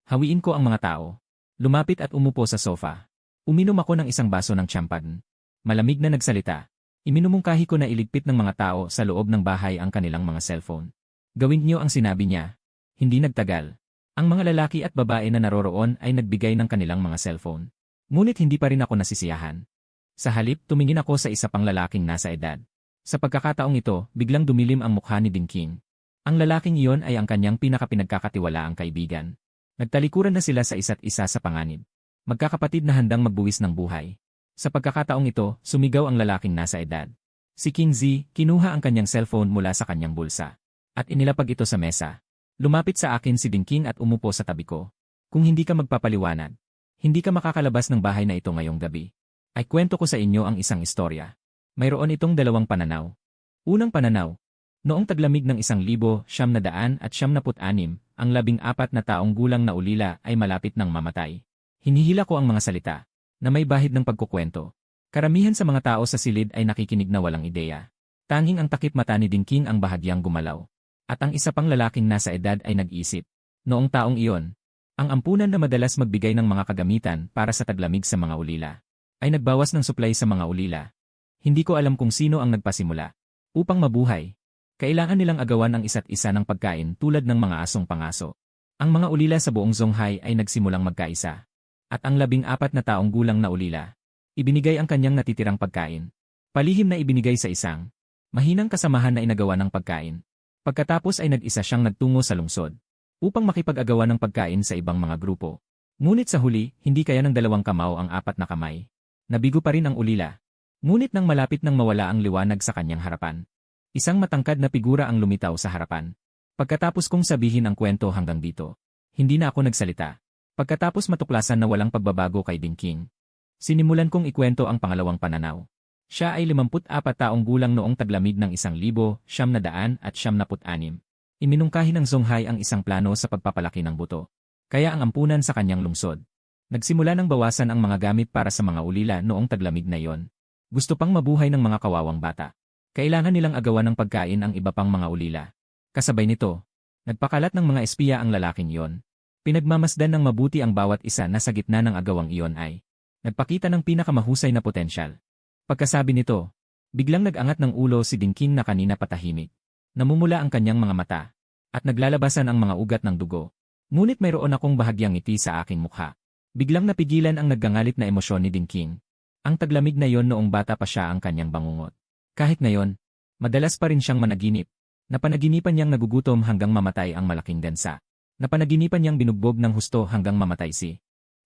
Hawiin ko ang mga tao. Lumapit at umupo sa sofa. Uminom ako ng isang baso ng champagne. Malamig na nagsalita. Iminumungkahi ko na iligpit ng mga tao sa loob ng bahay ang kanilang mga cellphone. Gawin niyo ang sinabi niya. Hindi nagtagal. Ang mga lalaki at babae na naroroon ay nagbigay ng kanilang mga cellphone. Ngunit hindi pa rin ako nasisiyahan. Sa halip, tumingin ako sa isa pang lalaking nasa edad. Sa pagkakataong ito, biglang dumilim ang mukha ni Dingking. Ang lalaking iyon ay ang kanyang pinakapinagkakatiwalaang kaibigan. Nagtalikuran na sila sa isa't isa sa panganib. Magkakapatid na handang magbuwis ng buhay. Sa pagkakataong ito, sumigaw ang lalaking nasa edad. Si King Z, kinuha ang kanyang cellphone mula sa kanyang bulsa. At inilapag ito sa mesa. Lumapit sa akin si Dingking at umupo sa tabi ko. Kung hindi ka magpapaliwanag, hindi ka makakalabas ng bahay na ito ngayong gabi. Ay kwento ko sa inyo ang isang istorya. Mayroon itong dalawang pananaw. Unang pananaw. Noong taglamig ng 1976, ang 14 na taong gulang na ulila ay malapit ng mamatay. Hinihila ko ang mga salita, na may bahid ng pagkukwento. Karamihan sa mga tao sa silid ay nakikinig na walang ideya. Tanging ang takip mata ni Dingking ang bahagyang gumalaw. At ang isa pang lalaking nasa edad ay nag-isip. Noong taong iyon, ang ampunan na madalas magbigay ng mga kagamitan para sa taglamig sa mga ulila, ay nagbawas ng supply sa mga ulila. Hindi ko alam kung sino ang nagpasimula. Upang mabuhay, kailangan nilang agawan ang isa't isa ng pagkain tulad ng mga asong pangaso. Ang mga ulila sa buong Zonghai ay nagsimulang magkaisa. At ang 14 na taong gulang na ulila, ibinigay ang kanyang natitirang pagkain. Palihim na ibinigay sa isang mahinang kasamahan na inagawa ng pagkain. Pagkatapos ay nag-isa siyang nagtungo sa lungsod upang makipag-agawan ng pagkain sa ibang mga grupo. Ngunit sa huli, hindi kaya ng 2 kamao ang 4 na kamay. Nabigo pa rin ang ulila. Ngunit nang malapit nang mawala ang liwanag sa kanyang harapan, isang matangkad na figura ang lumitaw sa harapan. Pagkatapos kong sabihin ang kwento hanggang dito, hindi na ako nagsalita. Pagkatapos matuklasan na walang pagbabago kay Dingking, sinimulan kong ikwento ang pangalawang pananaw. Siya ay 54 taong gulang noong taglamig ng 1976. Iminungkahi ng Zonghai ang isang plano sa pagpapalaki ng buto. Kaya ang ampunan sa kanyang lungsod. Nagsimula ng bawasan ang mga gamit para sa mga ulila noong taglamig na iyon. Gusto pang mabuhay ng mga kawawang bata. Kailangan nilang agawan ng pagkain ang iba pang mga ulila. Kasabay nito, nagpakalat ng mga espiya ang lalaking iyon. Pinagmamasdan ng mabuti ang bawat isa na sa gitna ng agawang iyon ay nagpakita ng pinakamahusay na potensyal. Pagkasabi nito, biglang nag-angat ng ulo si Dingking na kanina patahimik. Namumula ang kanyang mga mata at naglalabasan ang mga ugat ng dugo. Ngunit mayroon akong bahagyang ngiti sa aking mukha. Biglang napigilan ang naggangalit na emosyon ni Dingking. Ang taglamig na yon noong bata pa siya ang kanyang bangungot. Kahit ngayon, madalas pa rin siyang managinip. Napanaginipan niyang nagugutom hanggang mamatay ang malaking densa. Napanaginipan niyang binugbog ng husto hanggang mamatay si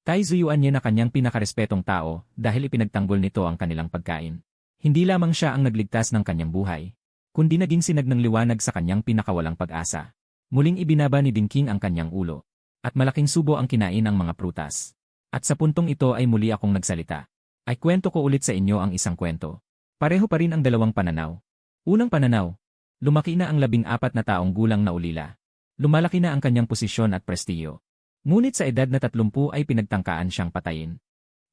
Tai Zuyuan niya na kanyang pinakarespetong tao dahil ipinagtanggol nito ang kanilang pagkain. Hindi lamang siya ang nagligtas ng kanyang buhay, kundi naging sinag ng liwanag sa kanyang pinakawalang pag-asa. Muling ibinaba ni Dinking ang kanyang ulo. At malaking subo ang kinain ng mga prutas. At sa puntong ito ay muli akong nagsalita. Ay kwento ko ulit sa inyo ang isang kwento. Pareho pa rin ang dalawang pananaw. Unang pananaw. Lumaki na ang 14 na taong gulang na ulila. Lumalaki na ang kanyang posisyon at prestiyo. Ngunit sa edad na 30 ay pinagtangkaan siyang patayin.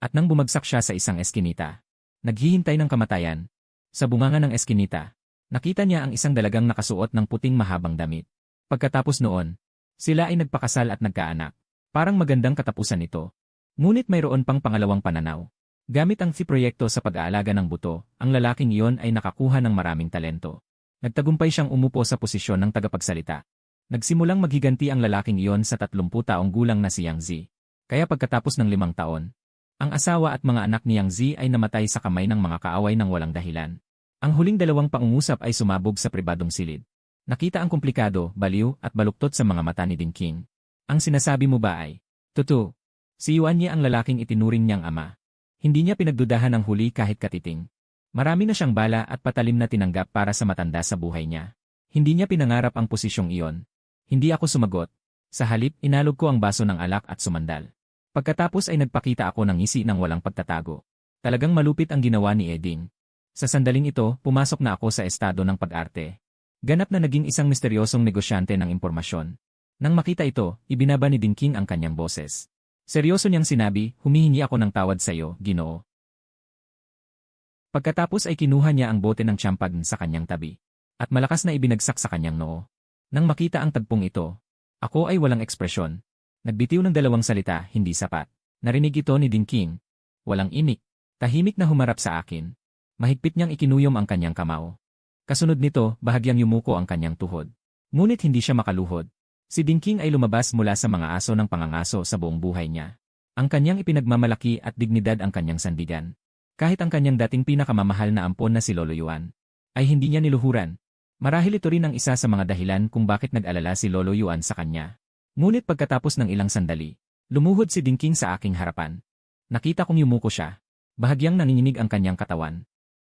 At nang bumagsak siya sa isang eskinita, naghihintay ng kamatayan. Sa bunganga ng eskinita, nakita niya ang isang dalagang nakasuot ng puting mahabang damit. Pagkatapos noon, sila ay nagpakasal at nagkaanak. Parang magandang katapusan ito. Ngunit mayroon pang pangalawang pananaw. Gamit ang proyekto sa pag-aalaga ng buto, ang lalaking iyon ay nakakuha ng maraming talento. Nagtagumpay siyang umupo sa posisyon ng tagapagsalita. Nagsimulang maghiganti ang lalaking iyon sa 30 taong gulang na si Yang Zi. Kaya pagkatapos ng 5 taon, ang asawa at mga anak ni Yang Zi ay namatay sa kamay ng mga kaaway ng walang dahilan. Ang huling dalawang pangungusap ay sumabog sa pribadong silid. Nakita ang komplikado, baliw at baluktot sa mga mata ni Dinking. Ang sinasabi mo ba ay, totoo? Si Yuan niya ang lalaking itinuring niyang ama. Hindi niya pinagdudahan ng huli kahit katiting. Marami na siyang bala at patalim na tinanggap para sa matanda sa buhay niya. Hindi niya pinangarap ang posisyong iyon. Hindi ako sumagot. Sa halip, inalog ko ang baso ng alak at sumandal. Pagkatapos ay nagpakita ako ng ngisi ng walang pagtatago. Talagang malupit ang ginawa ni Eding. Sa sandaling ito, pumasok na ako sa estado ng pag-arte. Ganap na naging isang misteryosong negosyante ng impormasyon. Nang makita ito, ibinaba ni Dinking ang kanyang boses. Seryoso niyang sinabi, humihingi ako ng tawad sa iyo, Ginoo. Pagkatapos ay kinuha niya ang bote ng champagne sa kanyang tabi. At malakas na ibinagsak sa kanyang noo. Nang makita ang tagpong ito, ako ay walang ekspresyon. Nagbitiw ng 2 salita, hindi sapat. Narinig ito ni Dinking. Walang imik. Tahimik na humarap sa akin. Mahigpit niyang ikinuyom ang kanyang kamao. Kasunod nito, bahagyang yumuko ang kanyang tuhod. Ngunit hindi siya makaluhod. Si Dinking ay lumabas mula sa mga aso ng pangangaso sa buong buhay niya. Ang kanyang ipinagmamalaki at dignidad ang kanyang sandigan. Kahit ang kanyang dating pinakamamahal na ampon na si Lolo Yuan, ay hindi niya niluhuran. Marahil ito rin ang isa sa mga dahilan kung bakit nag-alala si Lolo Yuan sa kanya. Ngunit pagkatapos ng ilang sandali, lumuhod si Dinking sa aking harapan. Nakita kong yumuko siya. Bahagyang nanginginig ang kanyang katawan.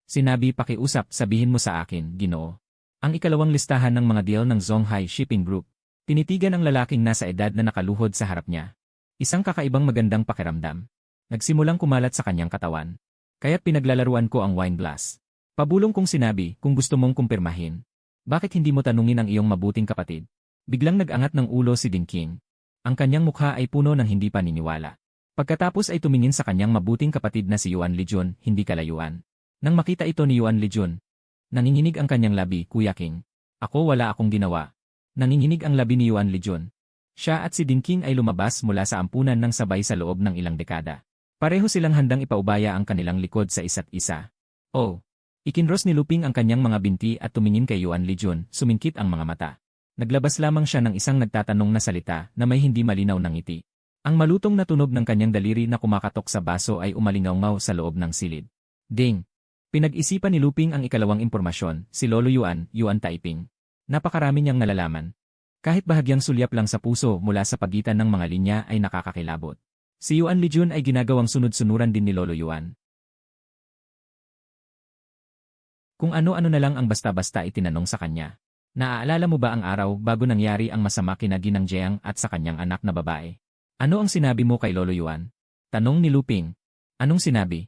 Sinabi, pakiusap, sabihin mo sa akin, Ginoo. Ang ikalawang listahan ng mga deal ng Zonghai Shipping Group. Tinitigan ang lalaking nasa edad na nakaluhod sa harap niya. Isang kakaibang magandang pakiramdam. Nagsimulang kumalat sa kanyang katawan. Kaya't pinaglalaruan ko ang wine glass. Pabulong kong sinabi, kung gusto mong kumpirmahin. Bakit hindi mo tanungin ang iyong mabuting kapatid? Biglang nag-angat ng ulo si Dinking. Ang kanyang mukha ay puno ng hindi paniniwala. Pagkatapos ay tumingin sa kanyang mabuting kapatid na si Yuan Lijun, hindi kalayuan. Nang makita ito ni Yuan Lijun, nanginginig ang kanyang labi, Kuya King. Ako wala akong ginawa. Nanginginig ang labi ni Yuan Lijun. Siya at si Dinking ay lumabas mula sa ampunan ng sabay sa loob ng ilang dekada. Pareho silang handang ipaubaya ang kanilang likod sa isa't isa. Oh! Ikinros ni Luping ang kanyang mga binti at tumingin kay Yuan Lijun, sumingkit ang mga mata. Naglabas lamang siya ng isang nagtatanong na salita na may hindi malinaw ng ngiti. Ang malutong na tunog ng kanyang daliri na kumakatok sa baso ay umalingaw-ngaw sa loob ng silid. Ding! Pinag-isipan ni Luping ang ikalawang impormasyon, si Lolo Yuan, Yuan Taiping. Napakarami niyang nalalaman. Kahit bahagyang sulyap lang sa puso mula sa pagitan ng mga linya ay nakakakilabot. Si Yuan Lijun ay ginagawang sunod-sunuran din ni Lolo Yuan. Kung ano-ano na lang ang basta-basta itinanong sa kanya. Naaalala mo ba ang araw bago nangyari ang masama kina Ginang Jiang at sa kanyang anak na babae? Ano ang sinabi mo kay Lolo Yuan? Tanong ni Luping. Anong sinabi?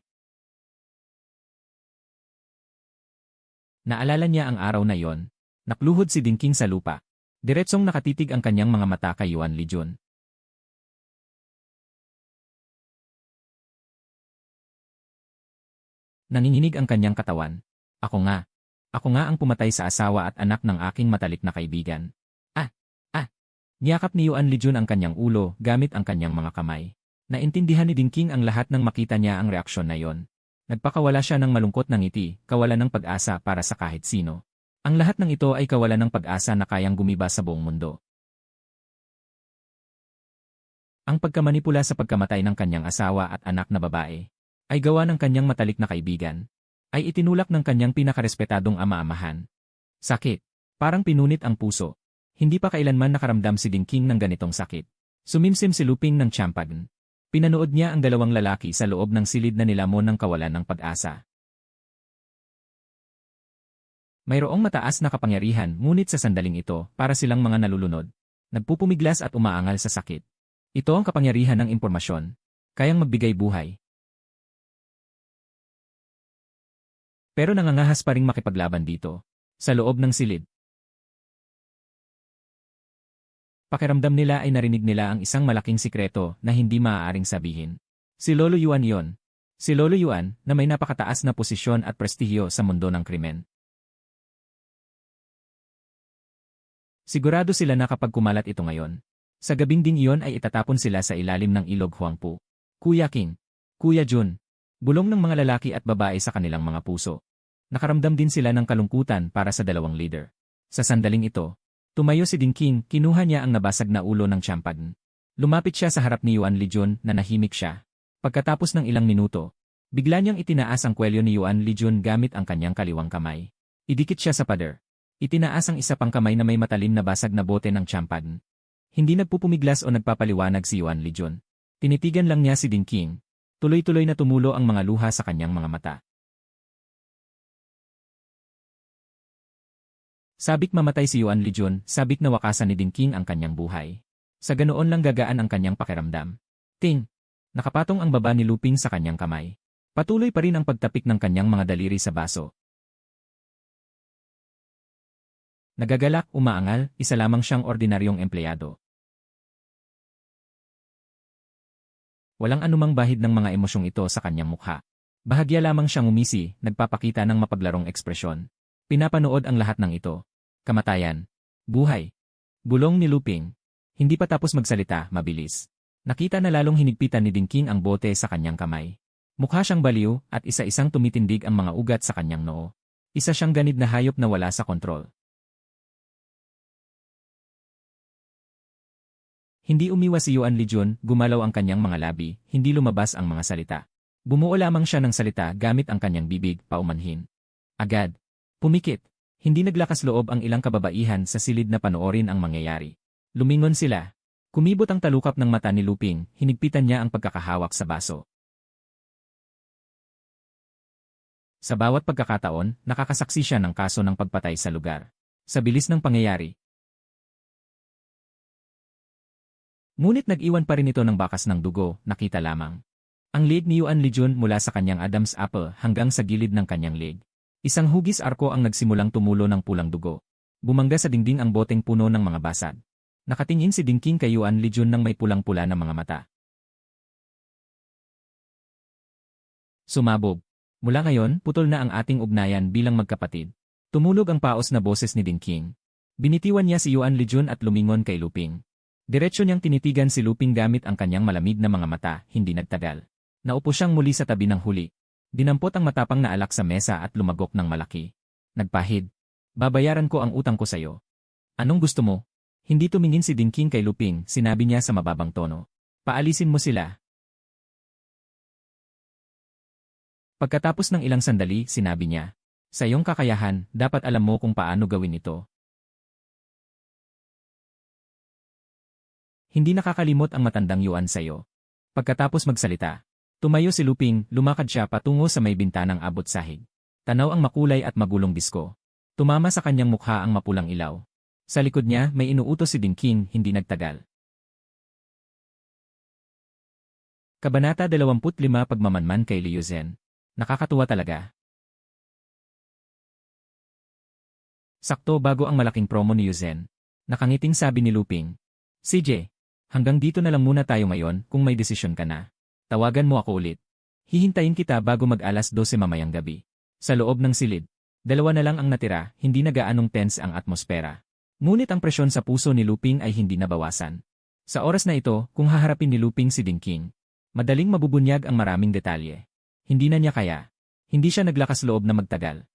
Naalala niya ang araw na yon. Nakluhod si Dinking sa lupa. Diretsong nakatitig ang kanyang mga mata kay Yuan Lijun. Nanginginig ang kanyang katawan. Ako nga ang pumatay sa asawa at anak ng aking matalik na kaibigan. Niyakap ni Yuan Lijun ang kanyang ulo gamit ang kanyang mga kamay. Naintindihan ni Dinking ang lahat nang makita niya ang reaksyon na yon. Nagpakawala siya ng malungkot na ngiti, kawalan ng pag-asa para sa kahit sino. Ang lahat ng ito ay kawalan ng pag-asa na kayang gumiba sa buong mundo. Ang pagkamanipula sa pagkamatay ng kanyang asawa at anak na babae ay gawa ng kanyang matalik na kaibigan. Ay itinulak ng kanyang pinakarespetadong ama-amahan. Sakit. Parang pinunit ang puso. Hindi pa kailanman nakaramdam si Dinking ng ganitong sakit. Sumimsim si Luping ng champagne. Pinanood niya ang dalawang lalaki sa loob ng silid na nilamon ng kawalan ng pag-asa. Mayroong mataas na kapangyarihan ngunit sa sandaling ito para silang mga nalulunod. Nagpupumiglas at umaangal sa sakit. Ito ang kapangyarihan ng impormasyon. Kayang magbigay buhay. Pero nangangahas pa ring makipaglaban dito. Sa loob ng silid. Pakiramdam nila ay narinig nila ang isang malaking sikreto na hindi maaaring sabihin. Si Lolo Yuan yon. Si Lolo Yuan na may napakataas na posisyon at prestihyo sa mundo ng krimen. Sigurado sila na kapag kumalat ito ngayon, sa gabing ding iyon ay itatapon sila sa ilalim ng ilog Huangpu. Kuya King, Kuya Jun, bulong ng mga lalaki at babae sa kanilang mga puso. Nakaramdam din sila ng kalungkutan para sa dalawang leader. Sa sandaling ito, tumayo si Ding King, kinuha niya ang nabasag na ulo ng champagne. Lumapit siya sa harap ni Yuan Lijun na nahimik siya. Pagkatapos ng ilang minuto, bigla niyang itinaas ang kwelyo ni Yuan Lijun gamit ang kanyang kaliwang kamay. Idikit siya sa pader. Itinaas ang isa pang kamay na may matalim na basag na bote ng champagne. Hindi nagpupumiglas o nagpapaliwanag si Yuan Lijun. Tinitigan lang niya si Ding King. Tuloy-tuloy na tumulo ang mga luha sa kanyang mga mata. Sabik mamatay si Yuan Lijun, sabik na wakasan ni Ding King ang kanyang buhay. Sa ganoon lang gagaan ang kanyang pakiramdam. Ting! Nakapatong ang baba ni Luping sa kanyang kamay. Patuloy pa rin ang pagtapik ng kanyang mga daliri sa baso. Nagagalak, umaangal, isa lamang siyang ordinaryong empleyado. Walang anumang bahid ng mga emosyong ito sa kanyang mukha. Bahagya lamang siyang umisi, nagpapakita ng mapaglarong ekspresyon. Pinapanood ang lahat ng ito. Kamatayan. Buhay. Bulong ni Luping. Hindi pa tapos magsalita, mabilis. Nakita na lalong hinigpitan ni Ding King ang bote sa kanyang kamay. Mukha siyang baliw at isa-isang tumitindig ang mga ugat sa kanyang noo. Isa siyang ganid na hayop na wala sa kontrol. Hindi umiwas si Yuan Lijun, gumalaw ang kanyang mga labi, hindi lumabas ang mga salita. Bumuo lamang siya ng salita gamit ang kanyang bibig, paumanhin. Agad. Pumikit. Hindi naglakas loob ang ilang kababaihan sa silid na panoorin ang mangyayari. Lumingon sila. Kumibot ang talukap ng mata ni Luping, hinigpitan niya ang pagkakahawak sa baso. Sa bawat pagkakataon, nakakasaksi siya ng kaso ng pagpatay sa lugar. Sa bilis ng pangyayari. Ngunit nag-iwan pa rin ito ng bakas ng dugo, nakita lamang. Ang leg ni Yuan Lijun mula sa kanyang Adam's apple hanggang sa gilid ng kanyang leg. Isang hugis arko ang nagsimulang tumulo ng pulang dugo. Bumangga sa dingding ang boteng puno ng mga basag. Nakatingin si Ding King kay Yuan Lijun ng may pulang-pula na mga mata. Sumabog. Mula ngayon, putol na ang ating ugnayan bilang magkapatid. Tumulog ang paos na boses ni Ding King. Binitiwan niya si Yuan Lijun at lumingon kay Luping. Diretso niyang tinitigan si Luping gamit ang kanyang malamig na mga mata, hindi nagtagal. Naupo siyang muli sa tabi ng huli. Dinampot ang matapang na alak sa mesa at lumagok ng malaki. Nagpahid. Babayaran ko ang utang ko sa'yo. Anong gusto mo? Hindi tumingin si Ding King kay Luping, sinabi niya sa mababang tono. Paalisin mo sila. Pagkatapos ng ilang sandali, sinabi niya. Sa iyong kakayahan, dapat alam mo kung paano gawin ito. Hindi nakakalimot ang matandang Yuan sa'yo. Pagkatapos magsalita, tumayo si Luping, lumakad siya patungo sa may bintanang abot sahig. Tanaw ang makulay at magulong disko. Tumama sa kanyang mukha ang mapulang ilaw. Sa likod niya, may inuutos si Ding King, hindi nagtagal. Kabanata 25 Pagmamanman kay Liu Zhen. Nakakatuwa talaga. Sakto bago ang malaking promo ni Liu Zhen. Nakangiting sabi ni Luping. CJ. Hanggang dito na lang muna tayo ngayon kung may desisyon ka na. Tawagan mo ako ulit. Hihintayin kita bago mag-alas 12 mamayang gabi. Sa loob ng silid. 2 na lang ang natira, hindi na gaanong tense ang atmosfera. Ngunit ang presyon sa puso ni Luping ay hindi nabawasan. Sa oras na ito, kung haharapin ni Luping si Ding King, madaling mabubunyag ang maraming detalye. Hindi na niya kaya. Hindi siya naglakas loob na magtagal.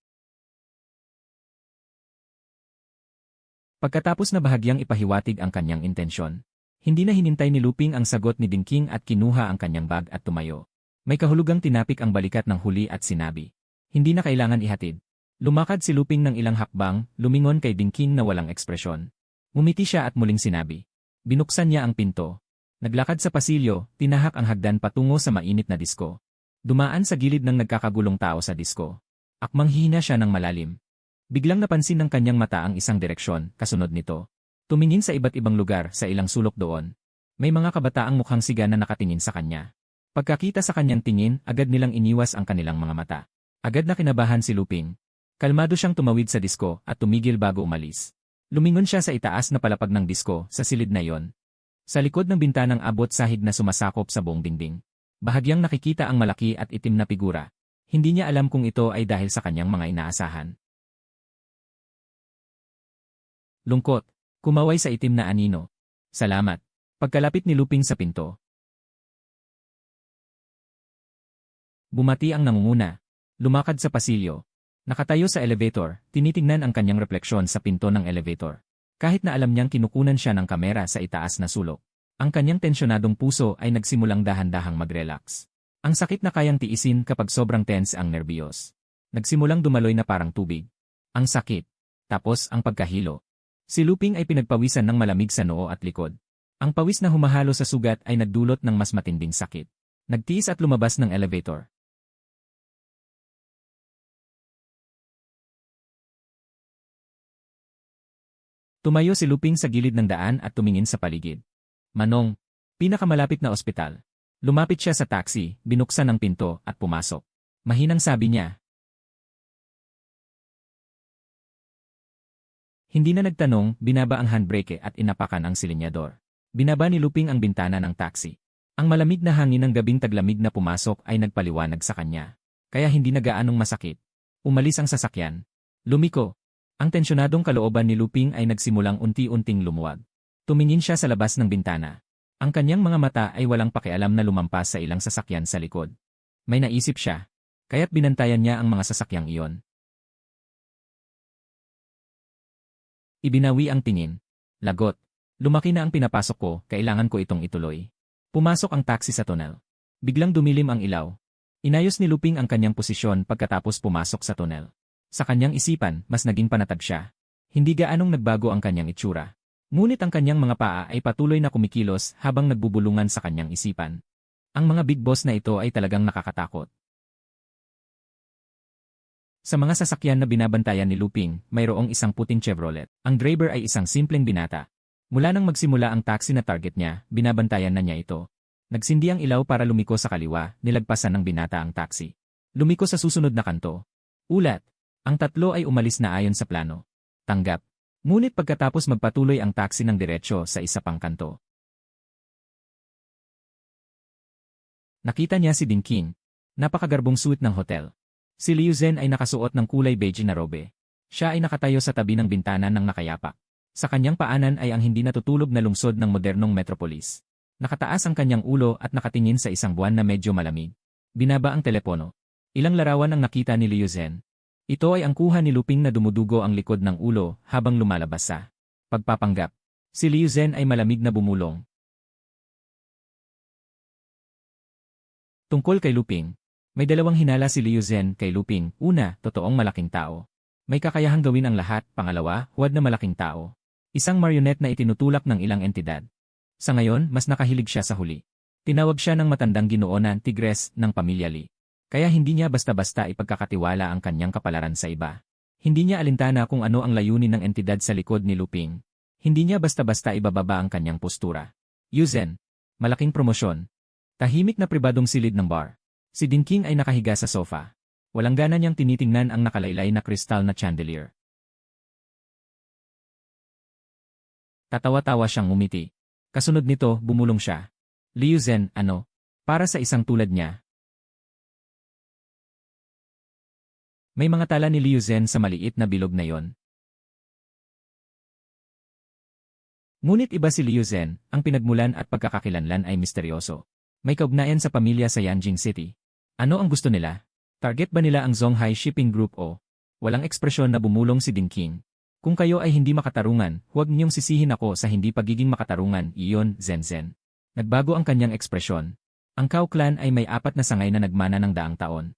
Pagkatapos na bahagyang ipahiwatig ang kanyang intensyon, hindi na hinintay ni Luping ang sagot ni Ding King at kinuha ang kanyang bag at tumayo. May kahulugang tinapik ang balikat ng huli at sinabi. Hindi na kailangan ihatid. Lumakad si Luping ng ilang hakbang, lumingon kay Ding King na walang ekspresyon. Ngumiti siya at muling sinabi. Binuksan niya ang pinto. Naglakad sa pasilyo, tinahak ang hagdan patungo sa mainit na disko. Dumaan sa gilid ng nagkakagulong tao sa disko. Akmang hihina siya ng malalim. Biglang napansin ng kanyang mata ang isang direksyon, kasunod nito. Tumingin sa iba't ibang lugar sa ilang sulok doon. May mga kabataang mukhang siga na nakatingin sa kanya. Pagkakita sa kanyang tingin, agad nilang iniwas ang kanilang mga mata. Agad na kinabahan si Luping. Kalmado siyang tumawid sa disko at tumigil bago umalis. Lumingon siya sa itaas na palapag ng disko sa silid na iyon. Sa likod ng bintanang abot sahig na sumasakop sa buong dingding. Bahagyang nakikita ang malaki at itim na figura. Hindi niya alam kung ito ay dahil sa kanyang mga inaasahan. Lungkot. Kumaway sa itim na anino. Salamat. Pagkalapit ni Luping sa pinto. Bumati ang nangunguna. Lumakad sa pasilyo. Nakatayo sa elevator, tinitingnan ang kanyang refleksyon sa pinto ng elevator. Kahit na alam niyang kinukunan siya ng kamera sa itaas na sulok. Ang kanyang tensyonadong puso ay nagsimulang dahan-dahang mag-relax. Ang sakit na kayang tiisin kapag sobrang tense ang nerbiyos. Nagsimulang dumaloy na parang tubig. Ang sakit. Tapos ang pagkahilo. Si Luping ay pinagpawisan ng malamig sa noo at likod. Ang pawis na humahalo sa sugat ay nagdulot ng mas matinding sakit. Nagtiis at lumabas ng elevator. Tumayo si Luping sa gilid ng daan at tumingin sa paligid. Manong, pinakamalapit na ospital. Lumapit siya sa taxi, binuksan ang pinto at pumasok. Mahinang sabi niya. Hindi na nagtanong, binaba ang handbrake at inapakan ang silinyador. Binaba ni Luping ang bintana ng taxi. Ang malamig na hangin ng gabing taglamig na pumasok ay nagpaliwanag sa kanya. Kaya hindi na gaanong masakit. Umalis ang sasakyan. Lumiko. Ang tensyonadong kalooban ni Luping ay nagsimulang unti-unting lumuwag. Tumingin siya sa labas ng bintana. Ang kanyang mga mata ay walang pakialam na lumampas sa ilang sasakyan sa likod. May naisip siya. Kaya't binantayan niya ang mga sasakyang iyon. Ibinawi ang tingin. Lagot. Lumaki na ang pinapasok ko, kailangan ko itong ituloy. Pumasok ang taxi sa tunnel. Biglang dumilim ang ilaw. Inayos ni Luping ang kanyang posisyon pagkatapos pumasok sa tunnel. Sa kanyang isipan, mas naging panatag siya. Hindi gaanong nagbago ang kanyang itsura. Ngunit ang kanyang mga paa ay patuloy na kumikilos habang nagbubulungan sa kanyang isipan. Ang mga big boss na ito ay talagang nakakatakot. Sa mga sasakyan na binabantayan ni Luping, mayroong isang puting Chevrolet. Ang driver ay isang simpleng binata. Mula nang magsimula ang taxi na target niya, binabantayan na niya ito. Nagsindi ang ilaw para lumiko sa kaliwa, nilagpasan ng binata ang taxi. Lumiko sa susunod na kanto. Ulat. Ang tatlo ay umalis na ayon sa plano. Tanggap. Ngunit pagkatapos magpatuloy ang taxi ng diretsyo sa isa pang kanto. Nakita niya si Ding King. Napakagarbong suit ng hotel. Si Liu Zhen ay nakasuot ng kulay beige na robe. Siya ay nakatayo sa tabi ng bintana ng nakayapak. Sa kanyang paanan ay ang hindi natutulog na lungsod ng modernong metropolis. Nakataas ang kanyang ulo at nakatingin sa isang buwan na medyo malamig. Binaba ang telepono. Ilang larawan ang nakita ni Liu Zhen. Ito ay ang kuha ni Luping na dumudugo ang likod ng ulo habang lumalabas sa pagpapanggap. Si Liu Zhen ay malamig na bumulong. Tungkol kay Luping. May dalawang hinala si Liu Zhen kay Luping. Una, totoong malaking tao. May kakayahang gawin ang lahat. Pangalawa, huwad na malaking tao. Isang marionette na itinutulak ng ilang entidad. Sa ngayon, mas nakahilig siya sa huli. Tinawag siya ng matandang ginoo na Tigres ng pamilya Li. Kaya hindi niya basta-basta ipagkakatiwala ang kanyang kapalaran sa iba. Hindi niya alintana kung ano ang layunin ng entidad sa likod ni Luping. Hindi niya basta-basta ibababa ang kanyang postura. Liu Zhen. Malaking promosyon. Tahimik na pribadong silid ng bar. Si Ding King ay nakahiga sa sofa. Walang gana niyang tinitingnan ang nakalaylay na kristal na chandelier. Tatawa-tawa siyang ngumiti. Kasunod nito, bumulong siya. Liu Zhen, ano? Para sa isang tulad niya. May mga tala ni Liu Zhen sa maliit na bilog na yon. Ngunit iba si Liu Zhen, ang pinagmulan at pagkakakilanlan ay misteryoso. May kaugnayan sa pamilya sa Yanjing City. Ano ang gusto nila? Target ba nila ang Zonghai Shipping Group o? Walang ekspresyon na bumulong si Ding King. Kung kayo ay hindi makatarungan, huwag niyong sisihin ako sa hindi pagiging makatarungan, iyon, Zhen Zhen. Nagbago ang kanyang ekspresyon. Ang Cao Clan ay may 4 na sangay na nagmana ng daang taon.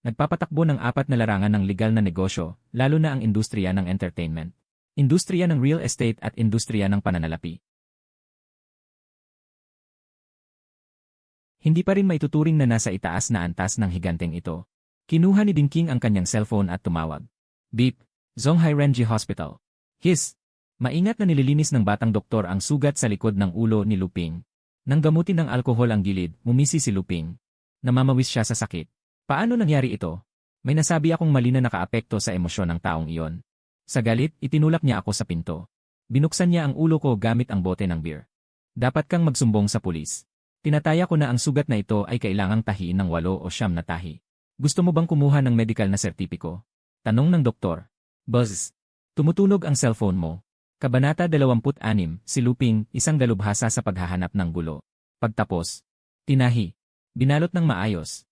Nagpapatakbo ng 4 na larangan ng legal na negosyo, lalo na ang industriya ng entertainment, industriya ng real estate at industriya ng pananalapi. Hindi pa rin maituturing na nasa itaas na antas ng higanteng ito. Kinuha ni Ding King ang kanyang cellphone at tumawag. Beep. Zhonghai Renji Hospital. His. Maingat na nililinis ng batang doktor ang sugat sa likod ng ulo ni Luping. Nang gamutin ng alkohol ang gilid, mumisi si Luping. Namamawis siya sa sakit. Paano nangyari ito? May nasabi akong mali na nakaapekto sa emosyon ng taong iyon. Sa galit, itinulak niya ako sa pinto. Binuksan niya ang ulo ko gamit ang bote ng beer. Dapat kang magsumbong sa pulis. Tinataya ko na ang sugat na ito ay kailangang tahiin ng 8 o 9 na tahi. Gusto mo bang kumuha ng medical na sertipiko? Tanong ng doktor. Buzz. Tumutunog ang cellphone mo. Kabanata 26, si Luping, isang dalubhasa sa paghahanap ng gulo. Pagtapos. Tinahi. Binalot ng maayos.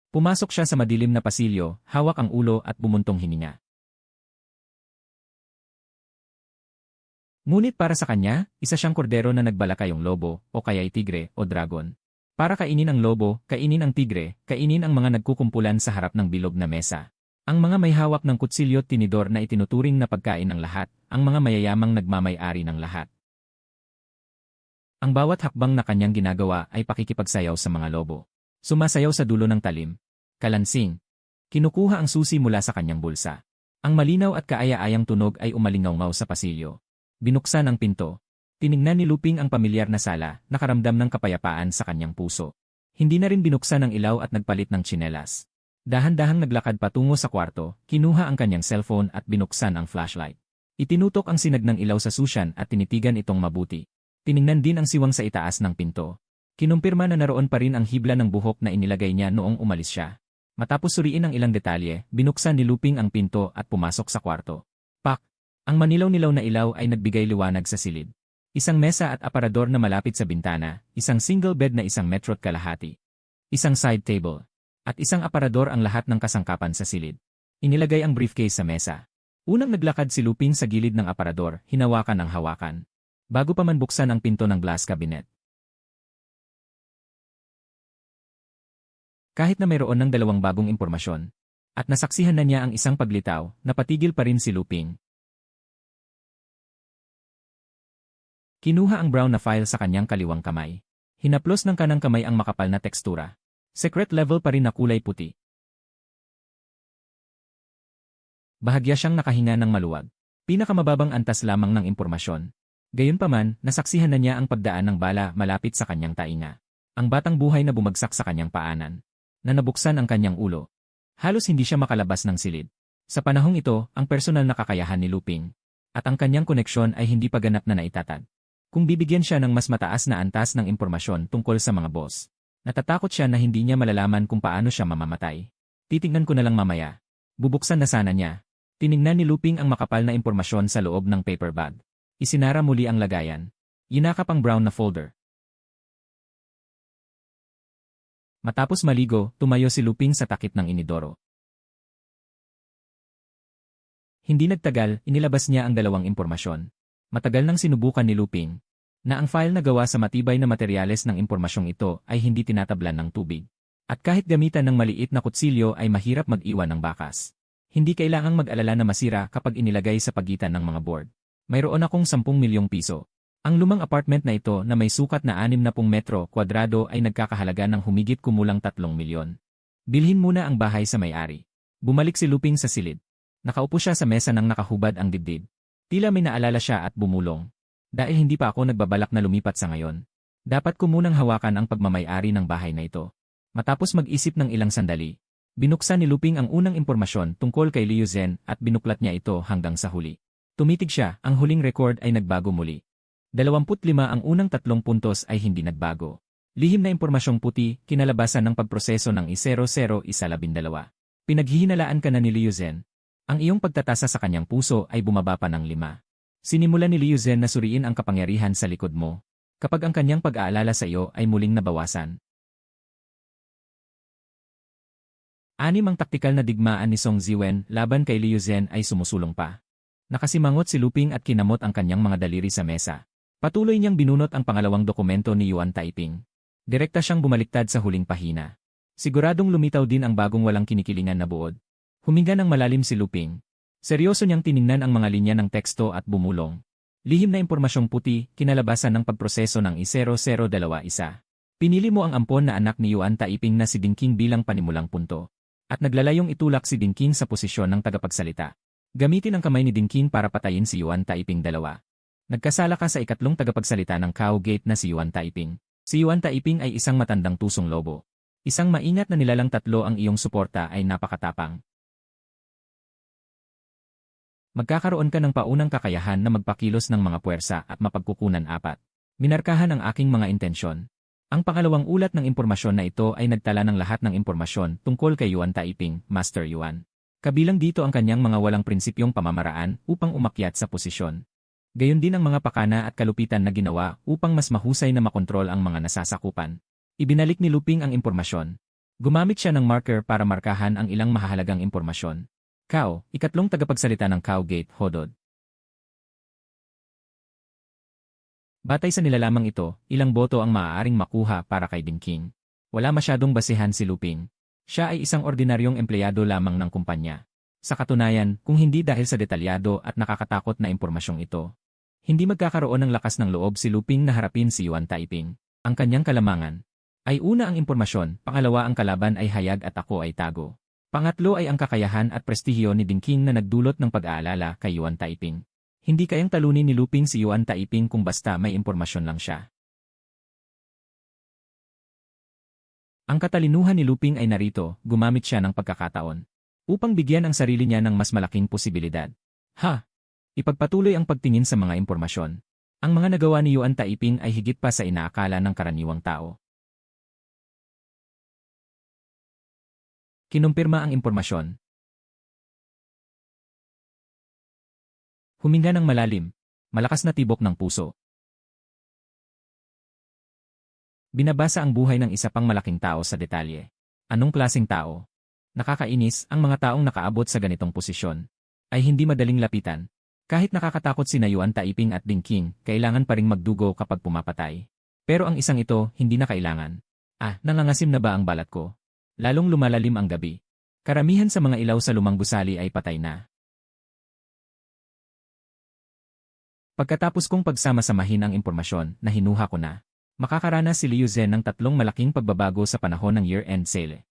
Pumasok siya sa madilim na pasilyo, hawak ang ulo at bumuntong hininga. Ngunit para sa kanya, isa siyang kordero na nagbalakayong lobo, o kaya'y tigre, o dragon. Para kainin ang lobo, kainin ang tigre, kainin ang mga nagkukumpulan sa harap ng bilog na mesa. Ang mga may hawak ng kutsilyo at tinidor na itinuturing na pagkain ng lahat, ang mga mayayamang nagmamay-ari ng lahat. Ang bawat hakbang na kanyang ginagawa ay pakikipagsayaw sa mga lobo. Sumasayaw sa dulo ng talim. Kalansing. Kinukuha ang susi mula sa kanyang bulsa. Ang malinaw at kaaya-ayang tunog ay umalingaw-ngaw sa pasilyo. Binuksan ang pinto. Tiningnan ni Luping ang pamilyar na sala, nakaramdam ng kapayapaan sa kanyang puso. Hindi na rin binuksan ang ilaw at nagpalit ng tsinelas. Dahan-dahang naglakad patungo sa kwarto, kinuha ang kanyang cellphone at binuksan ang flashlight. Itinutok ang sinag ng ilaw sa susyan at tinitigan itong mabuti. Tiningnan din ang siwang sa itaas ng pinto. Kinumpirma na naroon pa rin ang hibla ng buhok na inilagay niya noong umalis siya. Matapos suriin ang ilang detalye, binuksan ni Luping ang pinto at pumasok sa kwarto. Pak! Ang manilaw-nilaw na ilaw ay nagbigay liwanag sa silid. Isang mesa at aparador na malapit sa bintana, isang single bed na 1 metro't kalahati. Isang side table. At isang aparador ang lahat ng kasangkapan sa silid. Inilagay ang briefcase sa mesa. Unang naglakad si Luping sa gilid ng aparador, hinawakan ang hawakan. Bago pa man buksan ang pinto ng glass cabinet. Kahit na mayroon ng 2 bagong impormasyon, at nasaksihan na niya ang isang paglitaw, napatigil pa rin si Luping. Kinuha ang brown na file sa kanyang kaliwang kamay. Hinaplos ng kanang kamay ang makapal na tekstura. Secret level pa rin na kulay puti. Bahagya siyang nakahinga ng maluwag. Pinakamababang antas lamang ng impormasyon. Gayunpaman, nasaksihan na niya ang pagdaan ng bala malapit sa kanyang tainga. Ang batang buhay na bumagsak sa kanyang paanan. Na nabuksan ang kanyang ulo. Halos hindi siya makalabas ng silid. Sa panahong ito, ang personal na kakayahan ni Luping. At ang kanyang koneksyon ay hindi pa ganap na naitatag. Kung bibigyan siya ng mas mataas na antas ng impormasyon tungkol sa mga boss, natatakot siya na hindi niya malalaman kung paano siya mamamatay. Titingnan ko na lang mamaya. Bubuksan na sana niya. Tiningnan ni Luping ang makapal na impormasyon sa loob ng paper bag. Isinara muli ang lagayan. Yinakap ang brown na folder. Matapos maligo, tumayo si Luping sa takip ng inidoro. Hindi nagtagal, inilabas niya ang 2 impormasyon. Matagal nang sinubukan ni Luping na ang file na gawa sa matibay na materyales ng impormasyong ito ay hindi tinatablan ng tubig. At kahit gamitan ng maliit na kutsilyo ay mahirap mag-iwan ng bakas. Hindi kailangang mag-alala na masira kapag inilagay sa pagitan ng mga board. Mayroon akong 10 milyong piso. Ang lumang apartment na ito na may sukat na 60 metro kwadrado ay nagkakahalaga ng humigit kumulang 3 milyon. Bilhin muna ang bahay sa may-ari. Bumalik si Luping sa silid. Nakaupo siya sa mesa nang nakahubad ang dibdib. Tila may naalala siya at bumulong. Dahil hindi pa ako nagbabalak na lumipat sa ngayon. Dapat ko munang hawakan ang pagmamay-ari ng bahay na ito. Matapos mag-isip ng ilang sandali, binuksan ni Luping ang unang impormasyon tungkol kay Liu Zhen at binuklat niya ito hanggang sa huli. Tumitig siya, ang huling record ay nagbago muli. 25 ang unang 3 puntos ay hindi nagbago. Lihim na impormasyong puti, kinalabasan ng pagproseso ng I-0012. Pinaghihinalaan ka na ni Liu Zhen. Ang iyong pagtatasa sa kanyang puso ay bumaba pa ng 5. Sinimulan ni Liu Zhen na suriin ang kapangyarihan sa likod mo. Kapag ang kanyang pag-aalala sa iyo ay muling nabawasan. 6 ang taktikal na digmaan ni Song Ziwen laban kay Liu Zhen ay sumusulong pa. Nakasimangot si Luping at kinamot ang kanyang mga daliri sa mesa. Patuloy niyang binunot ang pangalawang dokumento ni Yuan Taiping. Direkta siyang bumaliktad sa huling pahina. Siguradong lumitaw din ang bagong walang kinikilingan na buod. Huminga ng malalim si Luping. Seryoso niyang tiningnan ang mga linya ng teksto at bumulong. Lihim na impormasyong puti, kinalabasan ng pagproseso ng I-0021. Pinili mo ang ampon na anak ni Yuan Taiping na si Dingking bilang panimulang punto. at naglalayong itulak si Dinkin sa posisyon ng tagapagsalita. Gamitin ang kamay ni Dinkin para patayin si Yuan Taiping II. Nagkasala ka sa ikatlong tagapagsalita ng Cow Gate na si Yuan Taiping. Si Yuan Taiping ay isang matandang tusong lobo. Isang maingat na nilalang tatlo ang iyong suporta ay napakatapang. Magkakaroon ka ng paunang kakayahan na magpakilos ng mga puwersa at mapagkukunan apat. Minarkahan ang aking mga intensyon. Ang pangalawang ulat ng impormasyon na ito ay nagtala ng lahat ng impormasyon tungkol kay Yuan Taiping, Master Yuan. Kabilang dito ang kanyang mga walang prinsipyong pamamaraan upang umakyat sa posisyon. Gayon din ang mga pakana at kalupitan na ginawa upang mas mahusay na makontrol ang mga nasasakupan. Ibinalik ni Luping ang impormasyon. Gumamit siya ng marker para markahan ang ilang mahahalagang impormasyon. Kao, ikatlong tagapagsalita ng Cow Gate, Hodod. Batay sa nilalamang ito, ilang boto ang maaaring makuha para kay Dinkin. Wala masyadong basehan si Luping. Siya ay isang ordinaryong empleyado lamang ng kumpanya. Sa katunayan, kung hindi dahil sa detalyado at nakakatakot na impormasyong ito, hindi magkakaroon ng lakas ng loob si Luping na harapin si Yuan Taiping. Ang kanyang kalamangan ay una ang impormasyon, pangalawa ang kalaban ay hayag at ako ay tago. Pangatlo ay ang kakayahan at prestihyo ni Dinkin na nagdulot ng pag-aalala kay Yuan Taiping. Hindi kayang talunin ni Luping si Yuan Taiping kung basta may impormasyon lang siya. Ang katalinuhan ni Luping ay narito, gumamit siya ng pagkakataon upang bigyan ang sarili niya ng mas malaking posibilidad. Ipagpatuloy ang pagtingin sa mga impormasyon. Ang mga nagawa ni Yuan Taiping ay higit pa sa inaakala ng karaniwang tao. Kinumpirma ang impormasyon. Huminga ng malalim, malakas na tibok ng puso. Binabasa ang buhay ng isa pang malaking tao sa detalye. Anong klaseng tao? Nakakainis, ang mga taong nakaabot sa ganitong posisyon ay hindi madaling lapitan. Kahit nakakatakot sina Yuan Taiping at Dinkin, kailangan pa ring magdugo kapag pumapatay. Pero ang isang ito, hindi na kailangan. Nangangasim na ba ang balat ko? Lalong lumalalim ang gabi. Karamihan sa mga ilaw sa lumang gusali ay patay na. Pagkatapos kong pagsama-samahin ang impormasyon na hinuha ko na, makakaranas si Liu Zhen ng tatlong malaking pagbabago sa panahon ng year-end sale.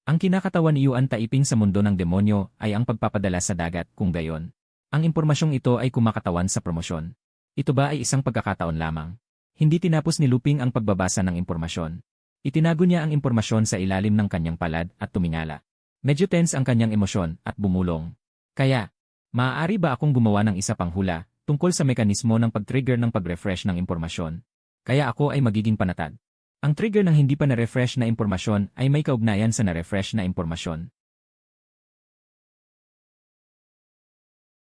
Ang kinakatawan ni Yuan Taiping sa mundo ng demonyo ay ang pagpapadala sa dagat kung gayon. Ang impormasyong ito ay kumakatawan sa promosyon. Ito ba ay isang pagkakataon lamang? Hindi tinapos ni Luping ang pagbabasa ng impormasyon. Itinago niya ang impormasyon sa ilalim ng kanyang palad at tumingala. Medyo tense ang kanyang emosyon at bumulong. Kaya, maaari ba akong gumawa ng isa pang hula tungkol sa mekanismo ng pag-trigger ng pag-refresh ng impormasyon? Kaya ako ay magiging panatag. Ang trigger ng hindi pa na-refresh na impormasyon ay may kaugnayan sa na-refresh na impormasyon.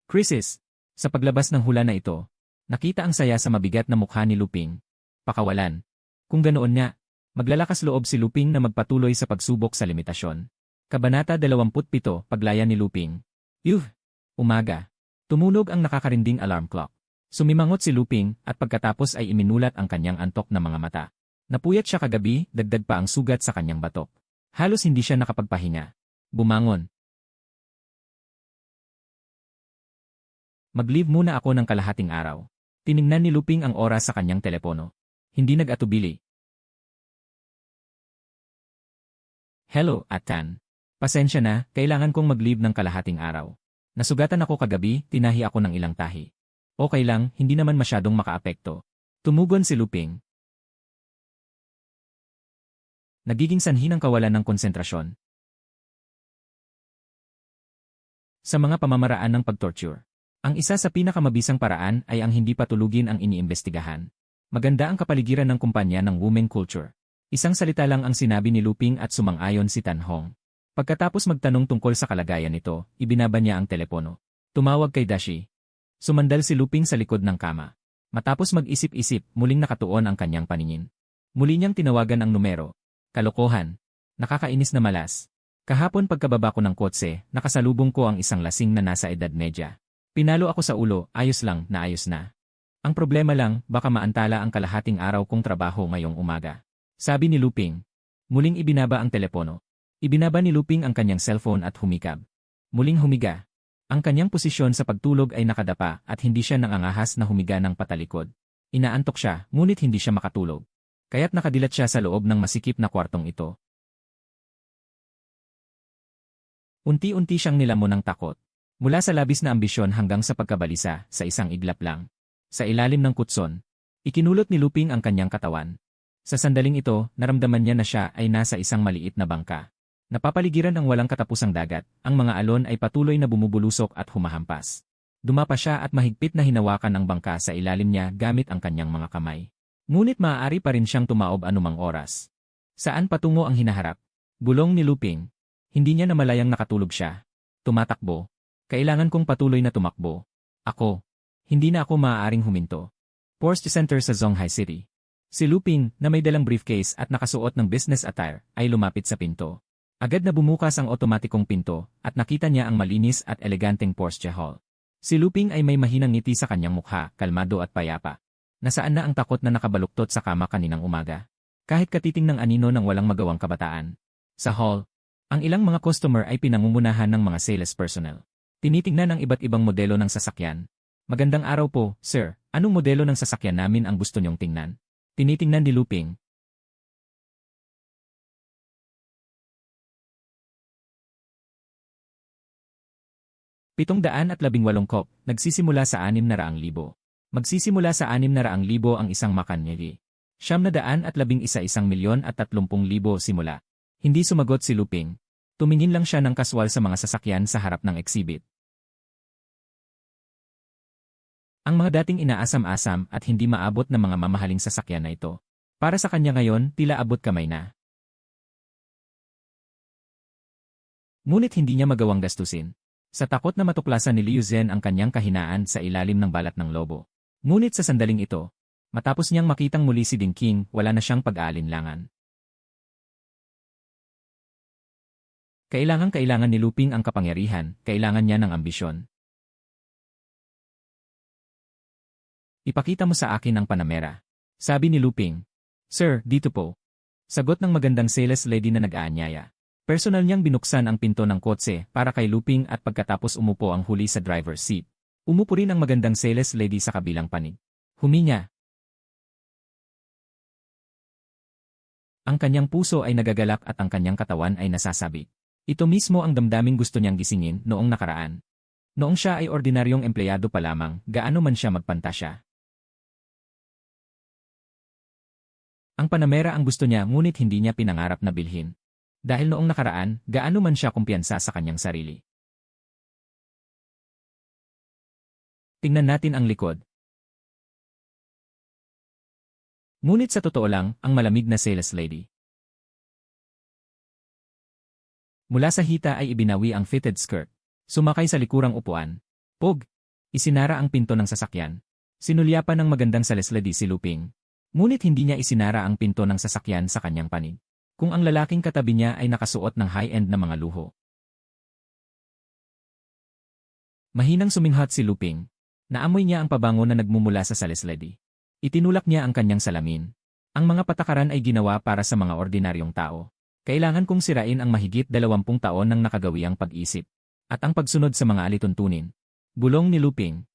Krisis. Sa paglabas ng hula na ito, nakita ang saya sa mabigat na mukha ni Luping. Pakawalan. Kung ganoon nga, maglalakas loob si Luping na magpatuloy sa pagsubok sa limitasyon. Kabanata 27, Paglaya ni Luping. Umaga. Tumunog ang nakakarinding alarm clock. Sumimangot si Luping at pagkatapos ay iminulat ang kanyang antok na mga mata. Napuyat siya kagabi, dagdag pa ang sugat sa kanyang batok. Halos hindi siya nakapagpahinga. Bumangon. Mag-leave muna ako ng kalahating araw. Tiningnan ni Luping ang oras sa kanyang telepono. Hindi nag-atubili. Hello, Atan. Pasensya na, kailangan kong mag-leave ng kalahating araw. Nasugatan ako kagabi, tinahi ako ng ilang tahi. Okay lang, hindi naman masyadong makaapekto. Tumugon si Luping. Nagiging sanhi ng kawalan ng konsentrasyon. Sa mga pamamaraan ng pag-torture. Ang isa sa pinakamabisang paraan ay ang hindi patulugin ang iniimbestigahan. Maganda ang kapaligiran ng kumpanya ng women culture. Isang salita lang ang sinabi ni Luping at sumang-ayon si Tan Hong. Pagkatapos magtanong tungkol sa kalagayan nito, ibinaba niya ang telepono. Tumawag kay Dashi. Sumandal si Luping sa likod ng kama. Matapos mag-isip-isip, muling nakatuon ang kanyang paningin. Muli niyang tinawagan ang numero. Kalokohan. Nakakainis na malas. Kahapon pagkababa ko ng kotse, nakasalubong ko ang isang lasing na nasa edad medya. Pinalo ako sa ulo, ayos lang, naayos na. Ang problema lang, baka maantala ang kalahating araw kong trabaho ngayong umaga. Sabi ni Luping. Muling ibinaba ang telepono. Ibinaba ni Luping ang kanyang cellphone at humikab. Muling humiga. Ang kanyang posisyon sa pagtulog ay nakadapa at hindi siya nangangahas na humiga ng patalikod. Inaantok siya, ngunit hindi siya makatulog. kaya't nakadilat siya sa loob ng masikip na kwartong ito. Unti-unti siyang nilamon ng takot. Mula sa labis na ambisyon hanggang sa pagkabalisa, sa isang iglap lang. Sa ilalim ng kutson, ikinulot ni Luping ang kanyang katawan. Sa sandaling ito, naramdaman niya na siya ay nasa isang maliit na bangka. Napapaligiran ang walang katapusang dagat, ang mga alon ay patuloy na bumubulusok at humahampas. Dumapa siya at mahigpit na hinawakan ang bangka sa ilalim niya gamit ang kanyang mga kamay. Ngunit maaari pa rin siyang tumaob anumang oras. Saan patungo ang hinaharap? Bulong ni Luping. Hindi niya namalayang nakatulog siya. Tumatakbo. Kailangan kong patuloy na tumakbo. Ako. Hindi na ako maaaring huminto. Porsche Center sa Zhonghai City. Si Luping, na may dalang briefcase at nakasuot ng business attire, ay lumapit sa pinto. Agad na bumukas ang otomatikong pinto, at nakita niya ang malinis at eleganteng Porsche Hall. Si Luping ay may mahinang ngiti sa kanyang mukha, kalmado at payapa. Nasaan na ang takot na nakabaluktot sa kama kaninang umaga? Kahit katiting ng anino ng walang magawang kabataan. Sa hall, ang ilang mga customer ay pinangungunahan ng mga sales personnel. Tinitingnan ang iba't ibang modelo ng sasakyan. Magandang araw po, sir. Anong modelo ng sasakyan namin ang gusto niyong tingnan? Tinitingnan ni Luping. $718 kop, nagsisimula sa 600,000. Magsisimula sa 600,000 ang isang Macan Neri. 911,130,000 simula. Hindi sumagot si Luping. Tumingin lang siya ng kaswal sa mga sasakyan sa harap ng exhibit. Ang mga dating inaasam-asam at hindi maabot na mga mamahaling sasakyan na ito. Para sa kanya ngayon, tila abot kamay na. Ngunit hindi niya magawang gastusin. Sa takot na matuklasan ni Liu Zhen ang kanyang kahinaan sa ilalim ng balat ng lobo. Ngunit sa sandaling ito, matapos niyang makitang muli si Ding Qing, wala na siyang pag-aalinlangan. Kailangan ni Luping ang kapangyarihan, kailangan niya ng ambisyon. Ipakita mo sa akin ang Panamera. Sabi ni Luping. Sir, dito po. Sagot ng magandang sales lady na nag-aanyaya. Personal niyang binuksan ang pinto ng kotse para kay Luping at pagkatapos umupo ang huli sa driver's seat. Umupo rin ang magandang sales lady sa kabilang panig. Huminya. Ang kanyang puso ay nagagalak at ang kanyang katawan ay nasasabi. Ito mismo ang damdaming gusto niyang gisingin noong nakaraan. Noong siya ay ordinaryong empleyado pa lamang, gaano man siya magpantasya. Ang Panamera ang gusto niya ngunit hindi niya pinangarap na bilhin. Dahil noong nakaraan, gaano man siya kumpiyansa sa kanyang sarili. Tingnan natin ang likod. Ngunit sa totoo lang, ang malamig na sales lady. Mula sa hita ay ibinawi ang fitted skirt. Sumakay sa likurang upuan. Pog! Isinara ang pinto ng sasakyan. Sinulyapan ng magandang sales lady si Luping. Ngunit hindi niya isinara ang pinto ng sasakyan sa kanyang panig. Kung ang lalaking katabi niya ay nakasuot ng high-end na mga luho. Mahinang suminghot si Luping. Naamoy niya ang pabango na nagmumula sa sales lady. Itinulak niya ang kanyang salamin. Ang mga patakaran ay ginawa para sa mga ordinaryong tao. Kailangan kong sirain ang mahigit 20 taon ng nakagawiang pag-isip. At ang pagsunod sa mga alituntunin. Bulong ni Luping.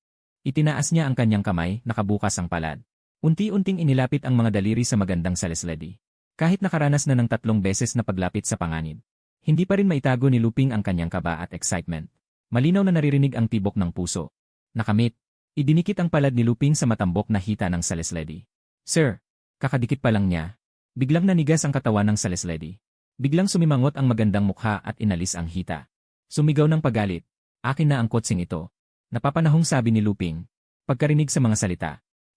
Itinaas niya ang kanyang kamay, nakabukas ang palad. Unti-unting inilapit ang mga daliri sa magandang sales lady. Kahit nakaranas na ng 3 beses na paglapit sa panganib. Hindi pa rin maitago ni Luping ang kanyang kaba at excitement. Malinaw na naririnig ang tibok ng puso. Nakamit. Idinikit ang palad ni Luping sa matambok na hita ng sales lady. Sir, kakadikit pa lang niya. Biglang nanigas ang katawan ng sales lady. Biglang sumimangot ang magandang mukha at inalis ang hita. Sumigaw ng pagalit. Akin na ang kotseng ito. Napapanahong sabi ni Luping. Pagkarinig sa mga salita.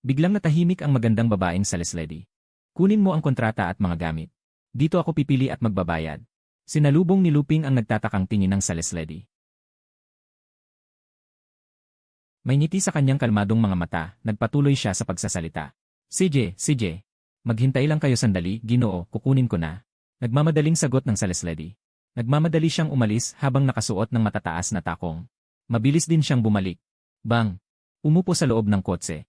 Biglang natahimik ang magandang babaeng sales lady. Kunin mo ang kontrata at mga gamit. Dito ako pipili at magbabayad. Sinalubong ni Luping ang nagtatakang tingin ng sales lady. May ngiti sa kanyang kalmadong mga mata, nagpatuloy siya sa pagsasalita. CJ, maghintay lang kayo sandali, Ginoo, kukunin ko na. Nagmamadaling sagot ng sales lady. Nagmamadali siyang umalis habang nakasuot ng matataas na takong. Mabilis din siyang bumalik. Bang! Umupo sa loob ng kotse.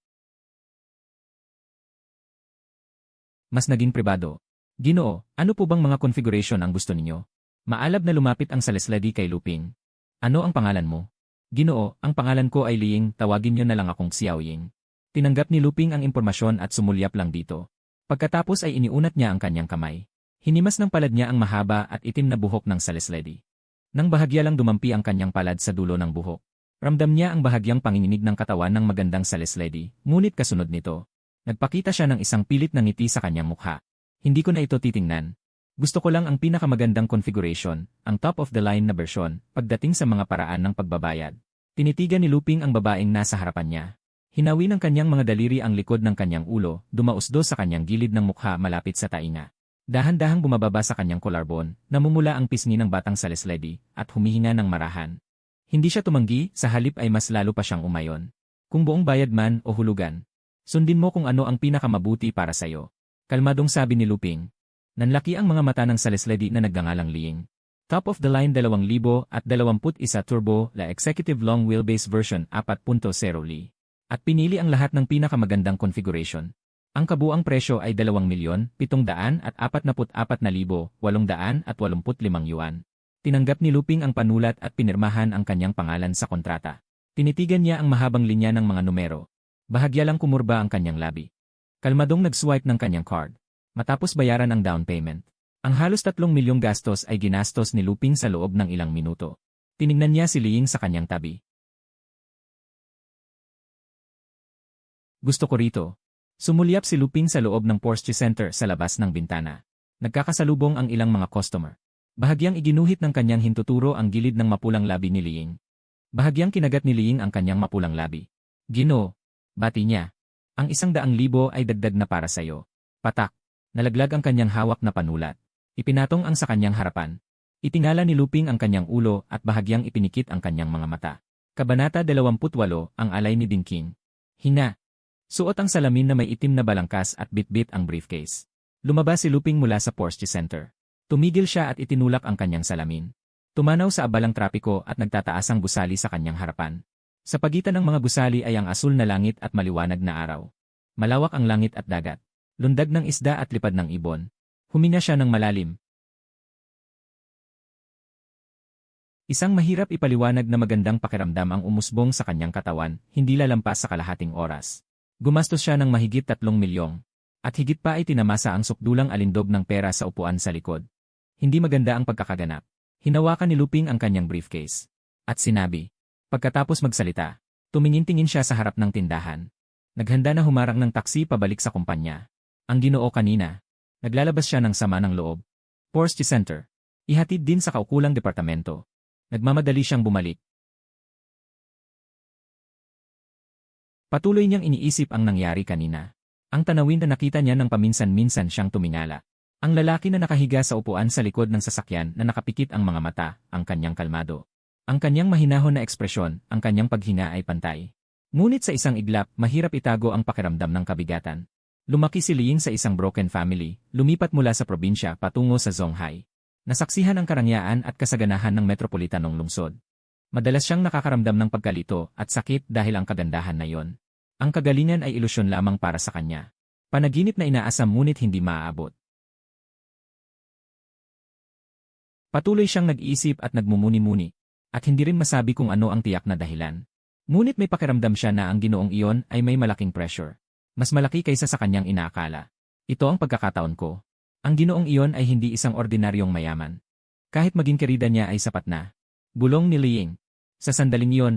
Mas naging pribado. Ginoo, ano po bang mga configuration ang gusto ninyo? Maalab na lumapit ang sales lady kay Luping. Ano ang pangalan mo? Ginoo, ang pangalan ko ay Ling, tawagin niyo na lang akong Xiao Ying. Tinanggap ni Luping ang impormasyon at sumulyap lang dito. Pagkatapos ay iniunat niya ang kanyang kamay. Hinimas ng palad niya ang mahaba at itim na buhok ng salesledi. Nang bahagya lang dumampi ang kanyang palad sa dulo ng buhok. Ramdam niya ang bahagyang panginginig ng katawan ng magandang salesledi, ngunit kasunod nito. Nagpakita siya ng isang pilit na ngiti sa kanyang mukha. Hindi ko na ito titingnan. Gusto ko lang ang pinakamagandang configuration, ang top-of-the-line na bersyon, pagdating sa mga paraan ng pagbabayad. Tinitigan ni Luping ang babaeng nasa harapan niya. Hinawi ng kanyang mga daliri ang likod ng kanyang ulo, dumausdo sa kanyang gilid ng mukha malapit sa tainga. Dahan-dahang bumababa sa kanyang collarbone, namumula ang pisngi ng batang salesledi, at humihinga ng marahan. Hindi siya tumanggi, sa halip ay mas lalo pa siyang umayon. Kung buong bayad man o hulugan, sundin mo kung ano ang pinakamabuti para sayo. Kalmadong sabi ni Luping. Nanlaki ang mga mata ng salesledi na nagngangalang Liing. Top of the line 2021 Turbo La Executive Long Wheelbase Version 4.0 Li. At pinili ang lahat ng pinakamagandang configuration. Ang kabuang presyo ay 2,744,885 yuan. Tinanggap ni Luping ang panulat at pinirmahan ang kanyang pangalan sa kontrata. Tinitigan niya ang mahabang linya ng mga numero. Bahagya lang kumurba ang kanyang labi. Kalmadong nag-swipe ng kanyang card. Matapos bayaran ang down payment. Ang halos 3 milyong gastos ay ginastos ni Luping sa loob ng ilang minuto. Tinignan niya si Liing sa kanyang tabi. Gusto ko rito. Sumulyap si Luping sa loob ng Porsche Center sa labas ng bintana. Nagkakasalubong ang ilang mga customer. Bahagyang iginuhit ng kanyang hintuturo ang gilid ng mapulang labi ni Liing. Bahagyang kinagat ni Liing ang kanyang mapulang labi. Ginoo, bati niya. Ang 100,000 ay dagdag na para sayo. Patak. Nalaglag ang kanyang hawak na panulat. Ipinatong ang sa kanyang harapan. Itingala ni Luping ang kanyang ulo at bahagyang ipinikit ang kanyang mga mata. Kabanata 28, ang alay ni Dinking. Hina. Suot ang salamin na may itim na balangkas at bit-bit ang briefcase. Lumabas si Luping mula sa Porsche Center. Tumigil siya at itinulak ang kanyang salamin. Tumanaw sa abalang trapiko at nagtataas ang gusali sa kanyang harapan. Sa pagitan ng mga gusali ay ang asul na langit at maliwanag na araw. Malawak ang langit at dagat. Lundag ng isda at lipad ng ibon. Huminga siya ng malalim. Isang mahirap ipaliwanag na magandang pakiramdam ang umusbong sa kanyang katawan, hindi lalampas sa kalahating oras. Gumastos siya ng mahigit 3 milyong. At higit pa ay tinamasa ang sukdulang alindog ng pera sa upuan sa likod. Hindi maganda ang pagkakaganap. Hinawakan ni Luping ang kanyang briefcase. At sinabi. Pagkatapos magsalita, tumingin-tingin siya sa harap ng tindahan. Naghanda na humarang ng taksi pabalik sa kumpanya. Ang Ginoo kanina. Naglalabas siya ng sama ng loob. Porsche Center. Ihatid din sa kaukulang departamento. Nagmamadali siyang bumalik. Patuloy niyang iniisip ang nangyari kanina. Ang tanawin na nakita niya nang paminsan-minsan siyang tumingala. Ang lalaki na nakahiga sa upuan sa likod ng sasakyan na nakapikit ang mga mata, ang kanyang kalmado. Ang kanyang mahinahon na ekspresyon, ang kanyang paghinga ay pantay. Ngunit sa isang iglap, mahirap itago ang pakiramdam ng kabigatan. Lumaki si Liing sa isang broken family, lumipat mula sa probinsya patungo sa Zhonghai. Nasaksihan ang karangyaan at kasaganahan ng metropolitanong lungsod. Madalas siyang nakakaramdam ng pagkalito at sakit dahil ang kagandahan na yon. Ang kagalingan ay ilusyon lamang para sa kanya. Panaginip na inaasam ngunit hindi maaabot. Patuloy siyang nag-iisip at nagmumuni-muni. At hindi rin masabi kung ano ang tiyak na dahilan. Ngunit may pakiramdam siya na ang Ginoong iyon ay may malaking pressure. Mas malaki kaysa sa kanyang inaakala. Ito ang pagkakataon ko. Ang Ginoong iyon ay hindi isang ordinaryong mayaman. Kahit maging kerida niya ay sapat na. Bulong ni Liing. Sa sandaling iyon,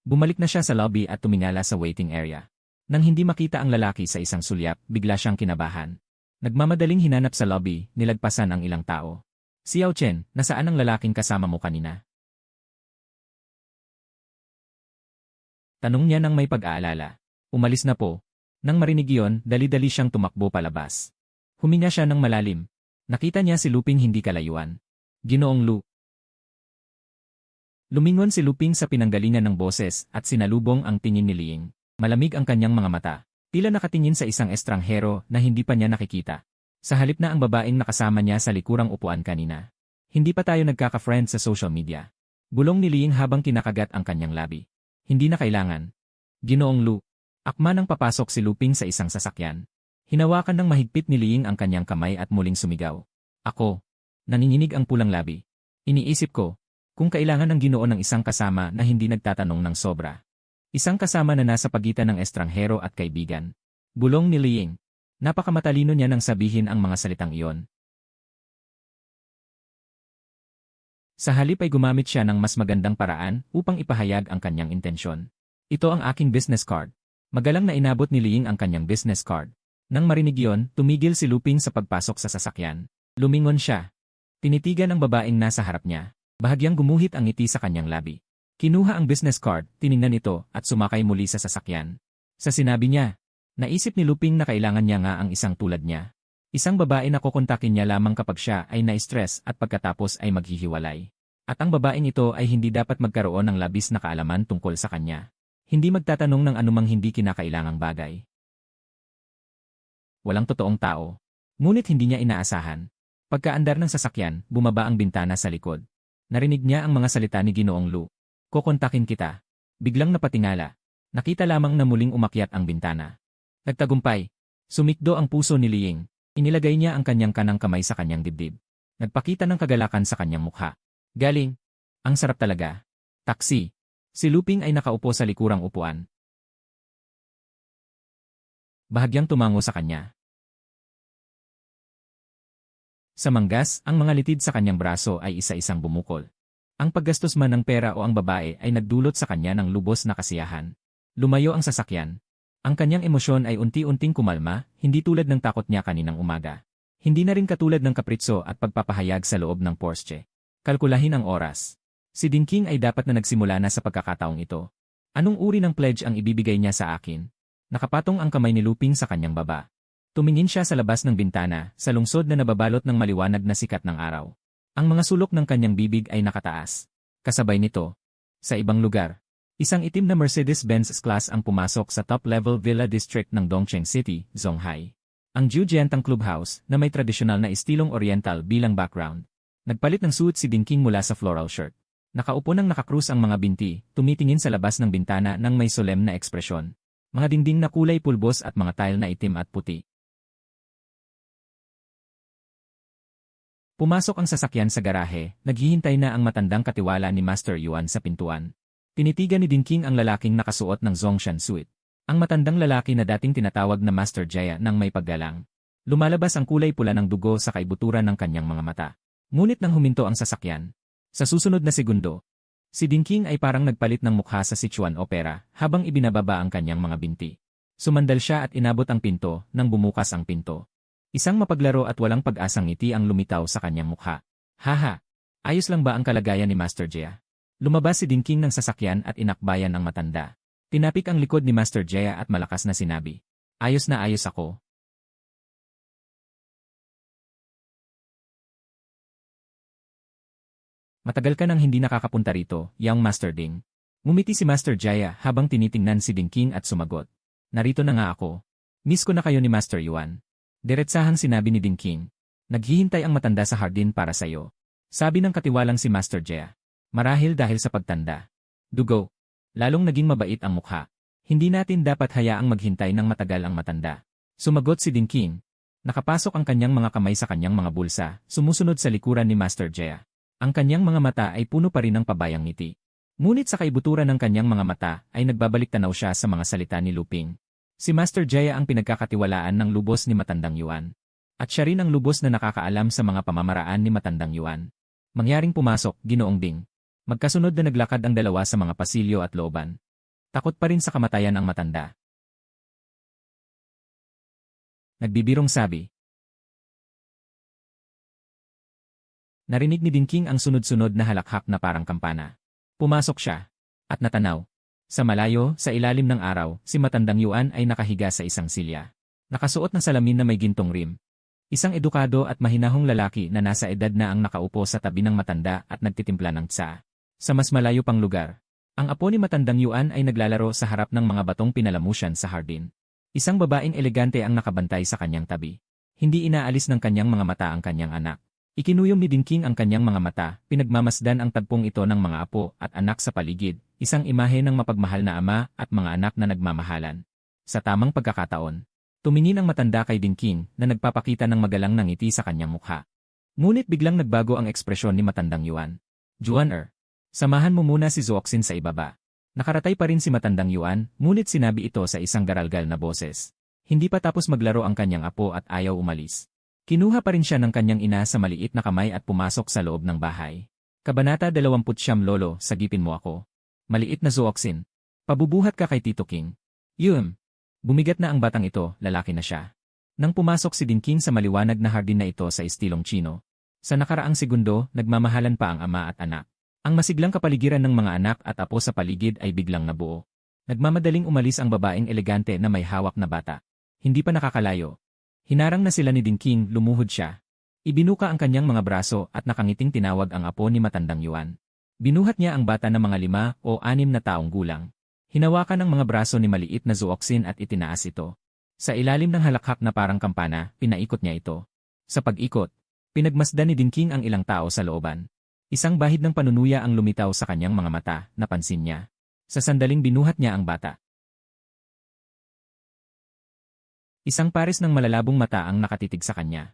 bumalik na siya sa lobby at tumingala sa waiting area. Nang hindi makita ang lalaki sa isang sulyap, bigla siyang kinabahan. Nagmamadaling hinanap sa lobby, nilagpasan ang ilang tao. Xiao Chen, nasaan ang lalaking kasama mo kanina? Tanong niya nang may pag-aalala. Umalis na po. Nang marinig iyon, dali-dali siyang tumakbo palabas. Huminga siya ng malalim. Nakita niya si Luping hindi kalayuan. Ginoong Lu. Lumingon si Luping sa pinanggalingan ng boses at sinalubong ang tingin ni Liing. Malamig ang kanyang mga mata. Tila nakatingin sa isang estranghero na hindi pa niya nakikita. Sa halip na ang babaeng nakasama niya sa likurang upuan kanina. Hindi pa tayo nagkaka-friend sa social media. Bulong ni Liing habang kinakagat ang kanyang labi. Hindi na kailangan. Ginoong Lu. Akma nang papasok si Luping sa isang sasakyan. Hinawakan ng mahigpit ni Liing ang kanyang kamay at muling sumigaw. Ako. Nanginginig ang pulang labi. Iniisip ko, kung kailangan ng Ginoo ng isang kasama na hindi nagtatanong ng sobra. Isang kasama na nasa pagitan ng estranghero at kaibigan. Bulong ni Liing. Napakamatalino niya nang sabihin ang mga salitang iyon. Sa halip ay gumamit siya ng mas magandang paraan upang ipahayag ang kanyang intensyon. Ito ang aking business card. Magalang na inabot ni Liying ang kanyang business card. Nang marinig iyon, tumigil si Luping sa pagpasok sa sasakyan. Lumingon siya. Tinitigan ang babaeng nasa harap niya. Bahagyang gumuhit ang ngiti sa kanyang labi. Kinuha ang business card, tiningnan ito, at sumakay muli sa sasakyan. Sa sinabi niya, naisip ni Luping na kailangan niya nga ang isang tulad niya. Isang babae na kukontakin niya lamang kapag siya ay na-stress at pagkatapos ay maghihiwalay. At ang babaeng ito ay hindi dapat magkaroon ng labis na kaalaman tungkol sa kanya. Hindi magtatanong ng anumang hindi kinakailangang bagay. Walang totoong tao. Ngunit hindi niya inaasahan. Pagkaandar ng sasakyan, bumaba ang bintana sa likod. Narinig niya ang mga salita ni Ginoong Lu. Kukontakin kita. Biglang napatingala. Nakita lamang na muling umakyat ang bintana. Nagtagumpay. Sumikdo ang puso ni Liying. Inilagay niya ang kanyang kanang kamay sa kanyang dibdib. Nagpakita ng kagalakan sa kanyang mukha. Galing. Ang sarap talaga. Taksi. Si Luping ay nakaupo sa likurang upuan. Bahagyang tumango sa kanya. Sa manggas, ang mga litid sa kanyang braso ay isa-isang bumukol. Ang paggastos man ng pera o ang babae ay nagdulot sa kanya ng lubos na kasiyahan. Lumayo ang sasakyan. Ang kanyang emosyon ay unti-unting kumalma, hindi tulad ng takot niya kaninang umaga. Hindi na rin katulad ng kapritso at pagpapahayag sa loob ng Porsche. Kalkulahin ang oras. Si Dinking ay dapat na nagsimula na sa pagkakataong ito. Anong uri ng pledge ang ibibigay niya sa akin? Nakapatong ang kamay ni Luping sa kanyang baba. Tumingin siya sa labas ng bintana, sa lungsod na nababalot ng maliwanag na sikat ng araw. Ang mga sulok ng kanyang bibig ay nakataas. Kasabay nito, sa ibang lugar, isang itim na Mercedes-Benz S-Class ang pumasok sa top-level villa district ng Dongcheng City, Zhonghai. Ang Jiujiantang Clubhouse, na may tradisyonal na estilong oriental bilang background. Nagpalit ng suit si Dinking mula sa floral shirt. Nakaupo nang nakakrus ang mga binti, tumitingin sa labas ng bintana ng may solem na ekspresyon. Mga dingding na kulay pulbos at mga tile na itim at puti. Pumasok ang sasakyan sa garahe, naghihintay na ang matandang katiwala ni Master Yuan sa pintuan. Tinitigan ni Dinking ang lalaking nakasuot ng Zongshan suit. Ang matandang lalaki na dating tinatawag na Master Jaya nang may paggalang. Lumalabas ang kulay pula ng dugo sa kaibuturan ng kanyang mga mata. Ngunit nang huminto ang sasakyan, sa susunod na segundo, si Dinking ay parang nagpalit ng mukha sa Sichuan Opera habang ibinababa ang kanyang mga binti. Sumandal siya at inabot ang pinto nang bumukas ang pinto. Isang mapaglaro at walang pag-asang ngiti ang lumitaw sa kanyang mukha. Haha, ayos lang ba ang kalagayan ni Master Jaya? Lumabas si Dinking ng sasakyan at inakbayan ang matanda. Tinapik ang likod ni Master Jaya at malakas na sinabi, ayos na ayos ako. Matagal ka nang hindi nakakapunta rito, young Master Ding. Ngumiti si Master Jaya habang tinitingnan si Dinking at sumagot. Narito na nga ako. Miss ko na kayo ni Master Yuan. Diretsahang sinabi ni Dinking. Naghihintay ang matanda sa hardin para sayo. Sabi ng katiwalang si Master Jaya. Marahil dahil sa pagtanda. Dugo. Lalong naging mabait ang mukha. Hindi natin dapat hayaang maghintay ng matagal ang matanda. Sumagot si Dinking. Nakapasok ang kanyang mga kamay sa kanyang mga bulsa, sumusunod sa likuran ni Master Jaya. Ang kanyang mga mata ay puno pa rin ng pabayang ngiti. Ngunit sa kaibuturan ng kanyang mga mata ay nagbabalik tanaw siya sa mga salita ni Luping. Si Master Jaya ang pinagkakatiwalaan ng lubos ni Matandang Yuan. At siya rin ang lubos na nakakaalam sa mga pamamaraan ni Matandang Yuan. Mangyaring pumasok, Ginoong Ding. Magkasunod na naglakad ang dalawa sa mga pasilyo at looban. Takot pa rin sa kamatayan ang matanda. Nagbibirong sabi. Narinig ni Dinking ang sunod-sunod na halakhak na parang kampana. Pumasok siya. At natanaw. Sa malayo, sa ilalim ng araw, si Matandang Yuan ay nakahiga sa isang silya. Nakasuot ng salamin na may gintong rim. Isang edukado at mahinahong lalaki na nasa edad na ang nakaupo sa tabi ng matanda at nagtitimpla ng tsa. Sa mas malayo pang lugar, ang apo ni Matandang Yuan ay naglalaro sa harap ng mga batong pinalamusyan sa hardin. Isang babaeng elegante ang nakabantay sa kanyang tabi. Hindi inaalis ng kanyang mga mata ang kanyang anak. Ikinuyom ni Dinking ang kanyang mga mata, pinagmamasdan ang tagpong ito ng mga apo at anak sa paligid, isang imahe ng mapagmahal na ama at mga anak na nagmamahalan. Sa tamang pagkakataon, tumingin ang matanda kay Dinking na nagpapakita ng magalang na ngiti sa kanyang mukha. Ngunit biglang nagbago ang ekspresyon ni Matandang Yuan. Juan samahan mo muna si Zuoxin sa ibaba. Nakaratay pa rin si Matandang Yuan, ngunit sinabi ito sa isang garalgal na boses. Hindi pa tapos maglaro ang kanyang apo at ayaw umalis. Kinuha pa rin siya ng kanyang ina sa maliit na kamay at pumasok sa loob ng bahay. Kabanata 29 Lolo, sagipin mo ako. Maliit na Zooxin. Pabubuhat ka kay Tito King. Yum. Bumigat na ang batang ito, lalaki na siya. Nang pumasok si Dinking sa maliwanag na hardin na ito sa estilong Chino. Sa nakaraang segundo, nagmamahalan pa ang ama at anak. Ang masiglang kapaligiran ng mga anak at apo sa paligid ay biglang nabuo. Nagmamadaling umalis ang babaeng elegante na may hawak na bata. Hindi pa nakakalayo. Hinarang na sila ni Dinking, lumuhod siya. Ibinuka ang kanyang mga braso at nakangiting tinawag ang apo ni Matandang Yuan. Binuhat niya ang bata na mga 5 o 6 na taong gulang. Hinawakan ang mga braso ni maliit na Zooxin at itinaas ito. Sa ilalim ng halakhak na parang kampana, pinaikot niya ito. Sa pag-ikot, pinagmasdan ni Dinking ang ilang tao sa looban. Isang bahid ng panunuya ang lumitaw sa kanyang mga mata, napansin niya. Sa sandaling binuhat niya ang bata. Isang pares ng malalabong mata ang nakatitig sa kanya.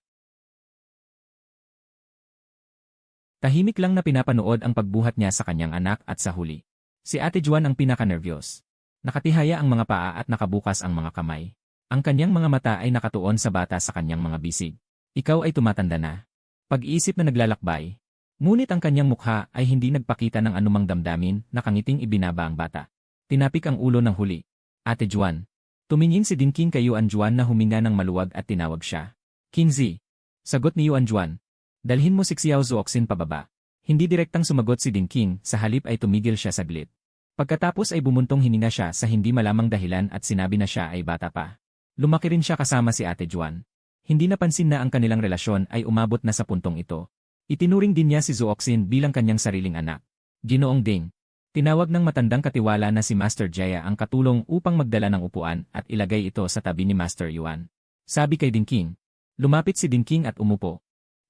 Tahimik lang na pinapanood ang pagbuhat niya sa kanyang anak at sa huli. Si Ate Juan ang pinaka-nervyos. Nakatihaya ang mga paa at nakabukas ang mga kamay. Ang kanyang mga mata ay nakatuon sa bata sa kanyang mga bisig. Ikaw ay tumatanda na. Pag-iisip na naglalakbay. Ngunit ang kanyang mukha ay hindi nagpakita ng anumang damdamin, nakangiting ibinaba ang bata. Tinapik ang ulo ng huli. Ate Juan. Tumingin si Dinking kay Yuan Juan na huminga ng maluwag at tinawag siya. King Zi. Sagot ni Yuan Juan. Dalhin mo si Xiao Zooxin pababa. Hindi direktang sumagot si Dinking, sa halip ay tumigil siya saglit. Pagkatapos ay bumuntong hininga siya sa hindi malamang dahilan at sinabi na siya ay bata pa. Lumaki rin siya kasama si Ate Juan. Hindi napansin na ang kanilang relasyon ay umabot na sa puntong ito. Itinuring din niya si Zooxin bilang kanyang sariling anak. Ginoong Ding. Tinawag ng matandang katiwala na si Master Jaya ang katulong upang magdala ng upuan at ilagay ito sa tabi ni Master Yuan. Sabi kay Dinking. Lumapit si Dinking at umupo.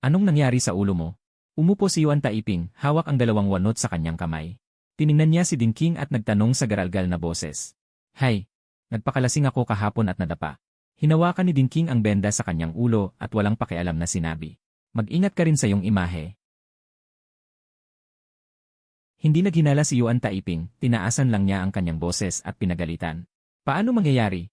Anong nangyari sa ulo mo? Umupo si Yuan Taiping, hawak ang 2 wanot sa kanyang kamay. Tiningnan niya si Dinking at nagtanong sa garalgal na boses. Hay, nagpakalasing ako kahapon at nadapa. Hinawakan ni Dinking ang benda sa kanyang ulo at walang pakialam na sinabi. Mag-ingat ka rin sa iyong imahe. Hindi naghinala si Yuan Taiping, tinaasan lang niya ang kanyang boses at pinagalitan. Paano mangyayari?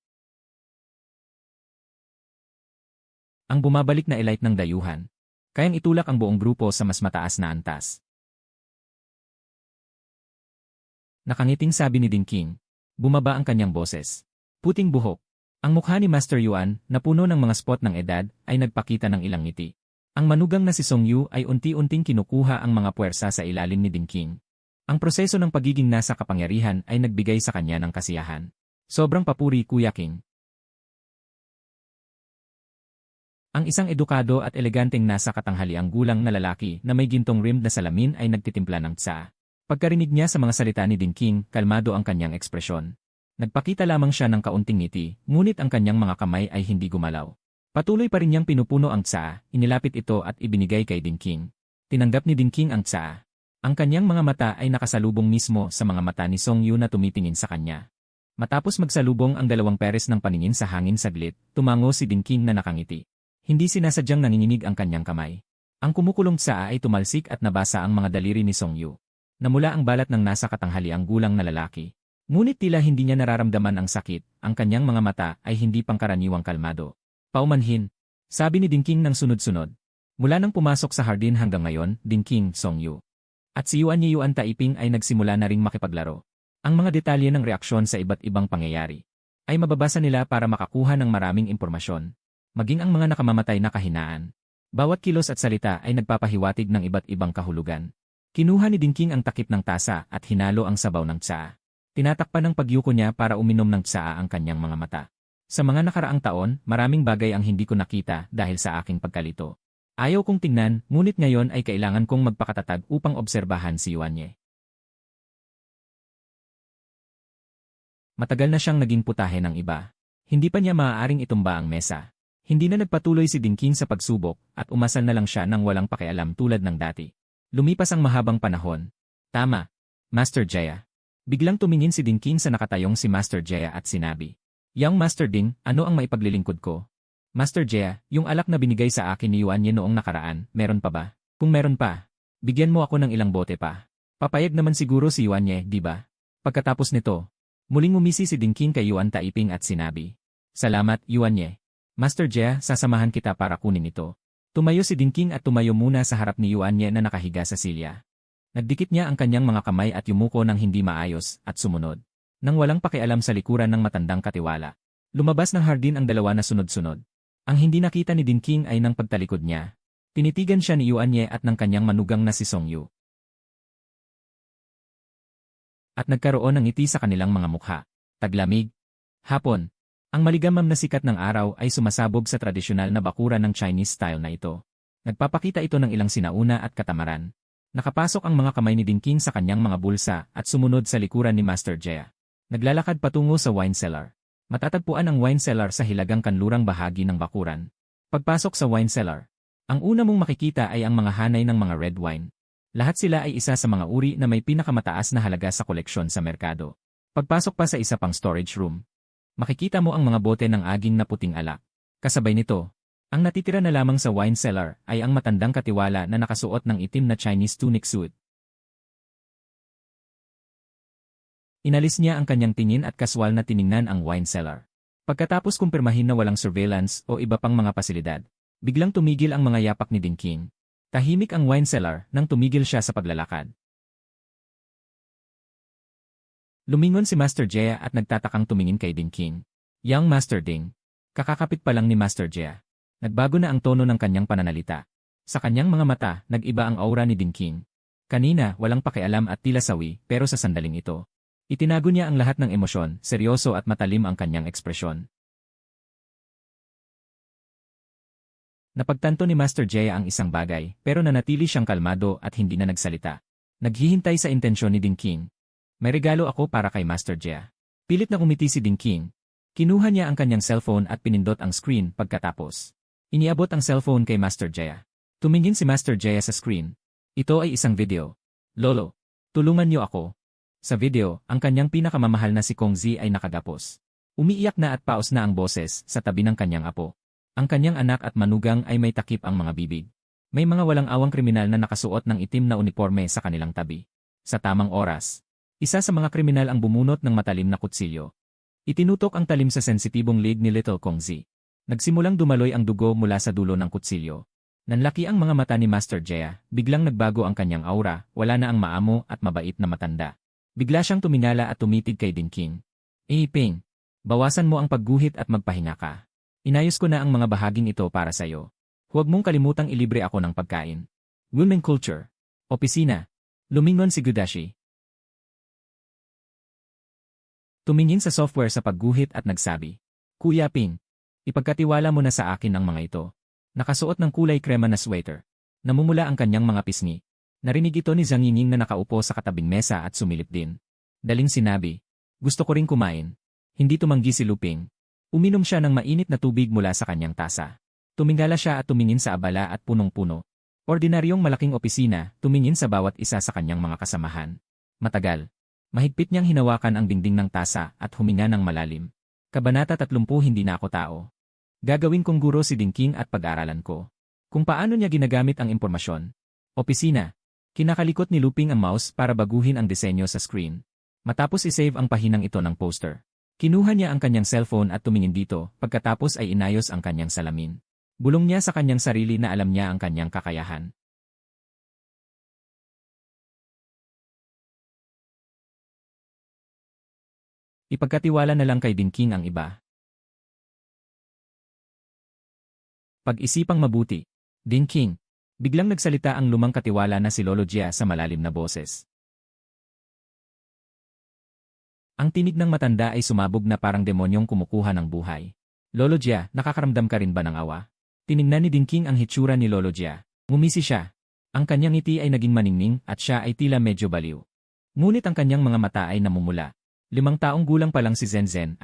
Ang bumabalik na elite ng dayuhan. Kayang itulak ang buong grupo sa mas mataas na antas. Nakangiting sabi ni Dinking. Bumaba ang kanyang boses. Puting buhok. Ang mukha ni Master Yuan, na puno ng mga spot ng edad, ay nagpakita ng ilang ngiti. Ang manugang na si Song Yu ay unti-unting kinukuha ang mga puwersa sa ilalim ni Dinking. Ang proseso ng pagiging nasa kapangyarihan ay nagbigay sa kanya ng kasiyahan. Sobrang papuri, Kuya King. Ang isang edukado at eleganteng nasa katanghaliang gulang na lalaki na may gintong rimmed na salamin ay nagtitimpla ng tsa. Pagkarinig niya sa mga salita ni Dinking, kalmado ang kanyang ekspresyon. Nagpakita lamang siya ng kaunting ngiti, ngunit ang kanyang mga kamay ay hindi gumalaw. Patuloy pa rin niyang pinupuno ang tsa, inilapit ito at ibinigay kay Dinking. Tinanggap ni Dinking ang tsa. Ang kanyang mga mata ay nakasalubong mismo sa mga mata ni Song Yu na tumitingin sa kanya. Matapos magsalubong ang 2 peres ng paningin sa hangin saglit, tumango si Dinking na nakangiti. Hindi sinasadyang nanginginig ang kanyang kamay. Ang kumukulong tsa ay tumalsik at nabasa ang mga daliri ni Song Yu. Namula ang balat ng nasa katanghaliang gulang na lalaki. Ngunit tila hindi niya nararamdaman ang sakit, ang kanyang mga mata ay hindi pangkaraniwang kalmado. Paumanhin, sabi ni Dinking ng sunod-sunod. Mula nang pumasok sa hardin hanggang ngayon, Dinking, Song Yu. At si Yuan Yuan Taiping ay nagsimula na ring makipaglaro. Ang mga detalye ng reaksyon sa iba't ibang pangyayari ay mababasa nila para makakuha ng maraming impormasyon. Maging ang mga nakamamatay na kahinaan. Bawat kilos at salita ay nagpapahiwatig ng iba't ibang kahulugan. Kinuha ni Dinking ang takip ng tasa at hinalo ang sabaw ng tsaa. Tinatakpan ng pagyuko niya para uminom ng tsaa ang kanyang mga mata. Sa mga nakaraang taon, maraming bagay ang hindi ko nakita dahil sa aking pagkalito. Ayaw kong tingnan, ngunit ngayon ay kailangan kong magpakatatag upang obserbahan si Yuanye. Matagal na siyang naging putahe ng iba. Hindi pa niya maaaring itumba ang mesa. Hindi na nagpatuloy si Dinking sa pagsubok at umasal na lang siya ng walang pakialam tulad ng dati. Lumipas ang mahabang panahon. Tama, Master Jaya. Biglang tumingin si Dinking sa nakatayong si Master Jaya at sinabi, Young Master Ding, ano ang maipaglilingkod ko? Master Jaya, yung alak na binigay sa akin ni Yuanye noong nakaraan, meron pa ba? Kung meron pa, bigyan mo ako ng ilang bote pa. Papayag naman siguro si Yuanye, di ba? Pagkatapos nito, muling umisi si Dinking kay Yuan Taiping at sinabi, Salamat, Yuan Ye. Master Jia, sasamahan kita para kunin ito. Tumayo si Dinking at tumayo muna sa harap ni Yuan Ye na nakahiga sa silya. Nagdikit niya ang kanyang mga kamay at yumuko ng hindi maayos at sumunod. Nang walang pakialam sa likuran ng matandang katiwala. Lumabas ng hardin ang dalawa na sunod-sunod. Ang hindi nakita ni Dinking ay nang pagtalikod niya. Tinitigan siya ni Yuan Ye at ng kanyang manugang na si Song Yu. At nagkaroon ng ngiti sa kanilang mga mukha. Taglamig. Hapon. Ang maligamam na sikat ng araw ay sumasabog sa tradisyonal na bakuran ng Chinese style na ito. Nagpapakita ito ng ilang sinauna at katamaran. Nakapasok ang mga kamay ni Dinking sa kanyang mga bulsa at sumunod sa likuran ni Master Jia. Naglalakad patungo sa wine cellar. Matatagpuan ang wine cellar sa hilagang kanlurang bahagi ng bakuran. Pagpasok sa wine cellar, ang una mong makikita ay ang mga hanay ng mga red wine. Lahat sila ay isa sa mga uri na may pinakamataas na halaga sa koleksyon sa merkado. Pagpasok pa sa isa pang storage room, makikita mo ang mga bote ng aging na puting alak. Kasabay nito, ang natitira na lamang sa wine cellar ay ang matandang katiwala na nakasuot ng itim na Chinese tunic suit. Inalis niya ang kanyang tingin at kaswal na tiningnan ang wine cellar. Pagkatapos kumpirmahin na walang surveillance o iba pang mga pasilidad, biglang tumigil ang mga yapak ni Dinking. Tahimik ang wine cellar nang tumigil siya sa paglalakad. Lumingon si Master Jia at nagtatakang tumingin kay Dinking. Young Master Ding. Kakakapit pa lang ni Master Jia. Nagbago na ang tono ng kanyang pananalita. Sa kanyang mga mata, nag-iba ang aura ni Dinking. Kanina, walang pakialam at tila sawi, pero sa sandaling ito, itinago niya ang lahat ng emosyon, seryoso at matalim ang kanyang ekspresyon. Napagtanto ni Master Jia ang isang bagay, pero nanatili siyang kalmado at hindi na nagsalita. Naghihintay sa intensyon ni Dinking. May regalo ako para kay Master Jia. Pilit na umiti si Dinking. Kinuha niya ang kanyang cellphone at pinindot ang screen pagkatapos. Iniabot ang cellphone kay Master Jia. Tumingin si Master Jia sa screen. Ito ay isang video. Lolo, tulungan niyo ako. Sa video, ang kanyang pinakamamahal na si Kong Zi ay nakagapos. Umiiyak na at paos na ang boses sa tabi ng kanyang apo. Ang kanyang anak at manugang ay may takip ang mga bibig. May mga walang awang kriminal na nakasuot ng itim na uniforme sa kanilang tabi. Sa tamang oras, isa sa mga kriminal ang bumunot ng matalim na kutsilyo. Itinutok ang talim sa sensitibong leg ni Little Kong Zi. Nagsimulang dumaloy ang dugo mula sa dulo ng kutsilyo. Nanlaki ang mga mata ni Master Jia, biglang nagbago ang kanyang aura, wala na ang maamo at mabait na matanda. Bigla siyang tumingala at tumitig kay Dinking. Ping, bawasan mo ang pagguhit at magpahinga ka. Inayos ko na ang mga bahaging ito para sa'yo. Huwag mong kalimutang ilibre ako ng pagkain. Women Culture. Opisina. Lumingon si Gudashi. Tumingin sa software sa pagguhit at nagsabi, Kuya Ping, ipagkatiwala mo na sa akin ang mga ito. Nakasuot ng kulay krema na sweater. Namumula ang kanyang mga pisngi. Narinig ito ni Zhang Yingning na nakaupo sa katabing mesa at sumilip din. Daling sinabi, gusto ko ring kumain. Hindi tumanggi si Luping. Uminom siya ng mainit na tubig mula sa kanyang tasa. Tumingala siya at tumingin sa abala at punong-puno. Ordinaryong malaking opisina, tumingin sa bawat isa sa kanyang mga kasamahan. Matagal. Mahigpit niyang hinawakan ang dingding ng tasa at huminga ng malalim. Kabanata 30 Hindi na ako tao. Gagawin kong guro si Dinking at pag-aralan ko. Kung paano niya ginagamit ang impormasyon. Opisina. Kinakalikot ni Luping ang mouse para baguhin ang disenyo sa screen. Matapos isave ang pahinang ito ng poster. Kinuha niya ang kanyang cellphone at tumingin dito, pagkatapos ay inayos ang kanyang salamin. Bulong niya sa kanyang sarili na alam niya ang kanyang kakayahan. Ipagkatiwala na lang kay Dinking ang iba. Pag-isipang mabuti. Dinking. Biglang nagsalita ang lumang katiwala na si Lolo Jia sa malalim na boses. Ang tinig ng matanda ay sumabog na parang demonyong kumukuha ng buhay. Lolo Jia, nakakaramdam ka rin ba ng awa? Tiningnan ni Dinking ang hitsura ni Lolo Jia. Ngumisi siya. Ang kanyang ngiti ay naging maningning at siya ay tila medyo baliw. Ngunit ang kanyang mga mata ay namumula. 5 taong gulang pa lang si Zenzen,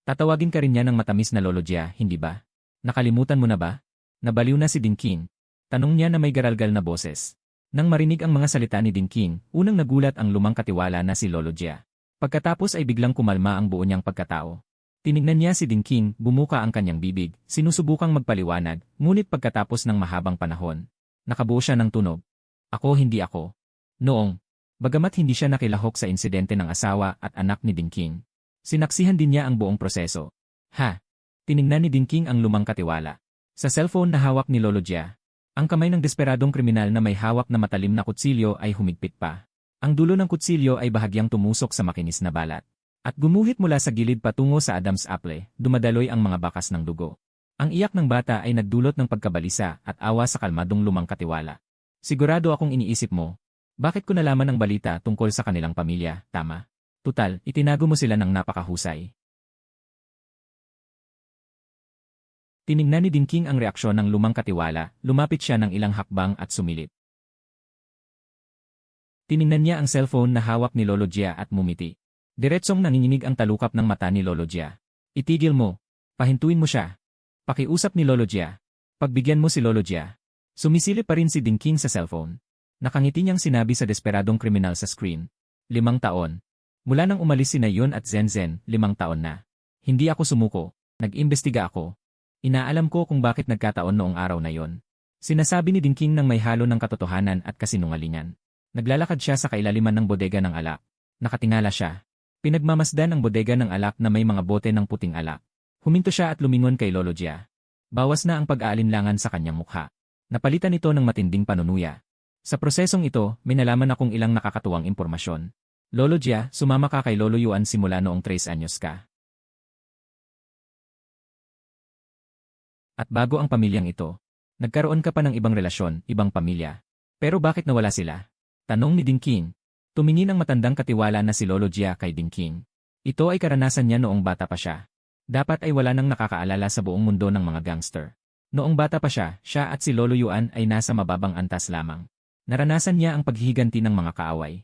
Tatawagin ka rin niya ng matamis na Lolo Jia, hindi ba? Nakalimutan mo na ba? Nabaliw na si Dinking. Tanong niya na may garalgal na boses. Nang marinig ang mga salita ni Dinking, unang nagulat ang lumang katiwala na si Lolo Jia. Pagkatapos ay biglang kumalma ang buo niyang pagkatao. Tinignan niya si Dinking, bumuka ang kanyang bibig, sinusubukang magpaliwanag, ngunit pagkatapos ng mahabang panahon, nakabuo siya ng tunog. Ako hindi ako. Noong, bagamat hindi siya nakilahok sa insidente ng asawa at anak ni Dinking, sinaksihan din niya ang buong proseso. Tiningnan ni Dinking ang lumang katiwala. Sa cellphone na hawak ni Lolo Jia, ang kamay ng desperadong kriminal na may hawak na matalim na kutsilyo ay humigpit pa. Ang dulo ng kutsilyo ay bahagyang tumusok sa makinis na balat. At gumuhit mula sa gilid patungo sa Adam's apple, dumadaloy ang mga bakas ng dugo. Ang iyak ng bata ay nagdulot ng pagkabalisa at awa sa kalmadong lumang katiwala. Sigurado akong iniisip mo, bakit ko nalaman ang balita tungkol sa kanilang pamilya, tama? Tutal, itinago mo sila ng napakahusay. Tiningnan ni Dinking ang reaksyon ng lumang katiwala, lumapit siya ng ilang hakbang at sumilip. Tiningnan niya ang cellphone na hawak ni Lolo Jia at mumiti. Diretsong nanginginig ang talukap ng mata ni Lolo Jia. Itigil mo. Pahintuin mo siya. Pakiusap ni Lolo Jia. Pagbigyan mo si Lolo Jia. Sumisilip pa rin si Dinking sa cellphone. Nakangiti niyang sinabi sa desperadong kriminal sa screen. 5 taon. Mula nang umalis si Yun at Zenzen, 5 taon na. Hindi ako sumuko. Nag-imbestiga ako. Inaalam ko kung bakit nagkataon noong araw na yon. Sinasabi ni Dinking nang may halo ng katotohanan at kasinungalingan. Naglalakad siya sa kailaliman ng bodega ng alak. Nakatingala siya. Pinagmamasdan ang bodega ng alak na may mga bote ng puting alak. Huminto siya at lumingon kay Lolo Jia. Bawas na ang pag-aalinlangan sa kanyang mukha. Napalitan ito ng matinding panunuya. Sa prosesong ito, may nalaman akong ilang nakakatuwang impormasyon. Lolo Jia, sumama ka kay Lolo Yuan simula noong 3 anyos ka. At bago ang pamilyang ito, nagkaroon ka pa ng ibang relasyon, ibang pamilya. Pero bakit nawala sila? Tanong ni Dinking. Tumingin ang matandang katiwala na si Lolo Jia kay Dinking. Ito ay karanasan niya noong bata pa siya. Dapat ay wala nang nakakaalala sa buong mundo ng mga gangster. Noong bata pa siya, siya at si Lolo Yuan ay nasa mababang antas lamang. Naranasan niya ang paghihiganti ng mga kaaway.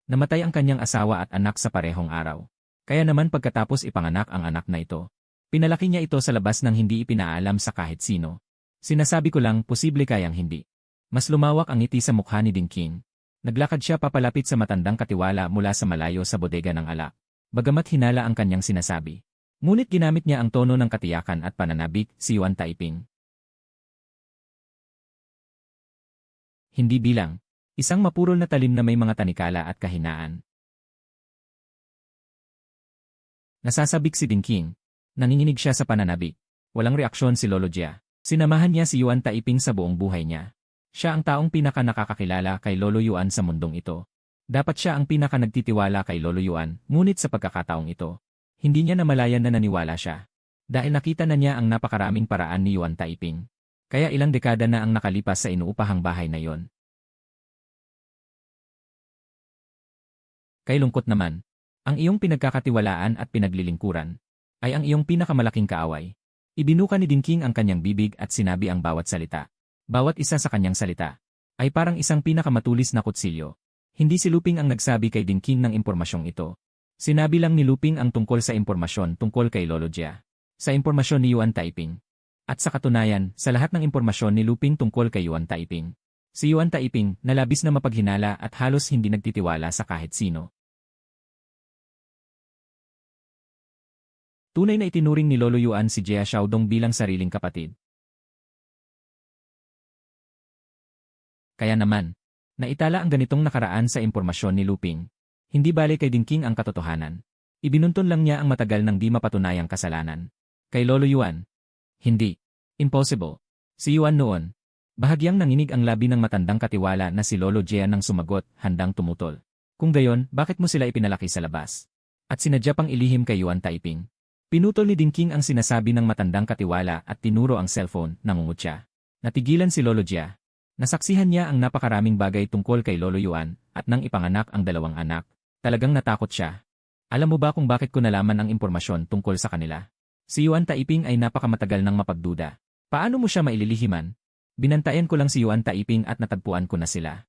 Namatay ang kanyang asawa at anak sa parehong araw. Kaya naman pagkatapos ipanganak ang anak na ito, pinalaki niya ito sa labas ng hindi ipinaalam sa kahit sino. Sinasabi ko lang, posible kayang hindi. Mas lumawak ang ngiti sa mukha ni Dinking. Naglakad siya papalapit sa matandang katiwala mula sa malayo sa bodega ng alak. Bagamat hinala ang kanyang sinasabi. Ngunit ginamit niya ang tono ng katiyakan at pananabik, si Yuan Taiping. Hindi bilang. Isang mapurol na talim na may mga tanikala at kahinaan. Nasasabik si Dinking. Nanginginig siya sa pananabik. Walang reaksyon si Lolo Jia. Sinamahan niya si Yuan Taiping sa buong buhay niya. Siya ang taong pinaka-nakakakilala kay Lolo Yuan sa mundong ito. Dapat siya ang pinaka-nagtitiwala kay Lolo Yuan, ngunit sa pagkakataong ito, hindi niya namalayan na naniwala siya. Dahil nakita na niya ang napakaraming paraan ni Yuan Taiping. Kaya ilang dekada na ang nakalipas sa inuupahang bahay na yon. Kay lungkot naman, ang iyong pinagkakatiwalaan at pinaglilingkuran ay ang iyong pinakamalaking kaaway. Ibinuka ni Dinking ang kanyang bibig at sinabi ang bawat salita. Bawat isa sa kanyang salita ay parang isang pinakamatulis na kutsilyo. Hindi si Luping ang nagsabi kay Dinking ng impormasyong ito. Sinabi lang ni Luping ang tungkol sa impormasyon tungkol kay Lolo Jia. Sa impormasyon ni Yuan Taiping. At sa katunayan, sa lahat ng impormasyon ni Luping tungkol kay Yuan Taiping. Si Yuan Taiping, na labis na mapaghinala at halos hindi nagtitiwala sa kahit sino. Tunay na itinuring ni Lolo Yuan si Jia Xiaodong bilang sariling kapatid. Kaya naman, naitala ang ganitong nakaraan sa impormasyon ni Luping. Hindi bale kay Dinking ang katotohanan. Ibinunton lang niya ang matagal ng di mapatunayang kasalanan. Kay Lolo Yuan. Hindi. Impossible. Si Yuan noon. Bahagyang nanginig ang labi ng matandang katiwala na si Lolo Jia nang sumagot, handang tumutol. Kung gayon, bakit mo sila ipinalaki sa labas? At sinadya pang ilihim kay Yuan Taiping. Pinutol ni Dinking ang sinasabi ng matandang katiwala at tinuro ang cellphone, nangungut siya. Natigilan si Lolo Jia. Nasaksihan niya ang napakaraming bagay tungkol kay Lolo Yuan at nang ipanganak ang 2 anak. Talagang natakot siya. Alam mo ba kung bakit ko nalaman ang impormasyon tungkol sa kanila? Si Yuan Taiping ay napakamatagal ng mapagduda. Paano mo siya maililihiman? Binantayan ko lang si Yuan Taiping at natagpuan ko na sila.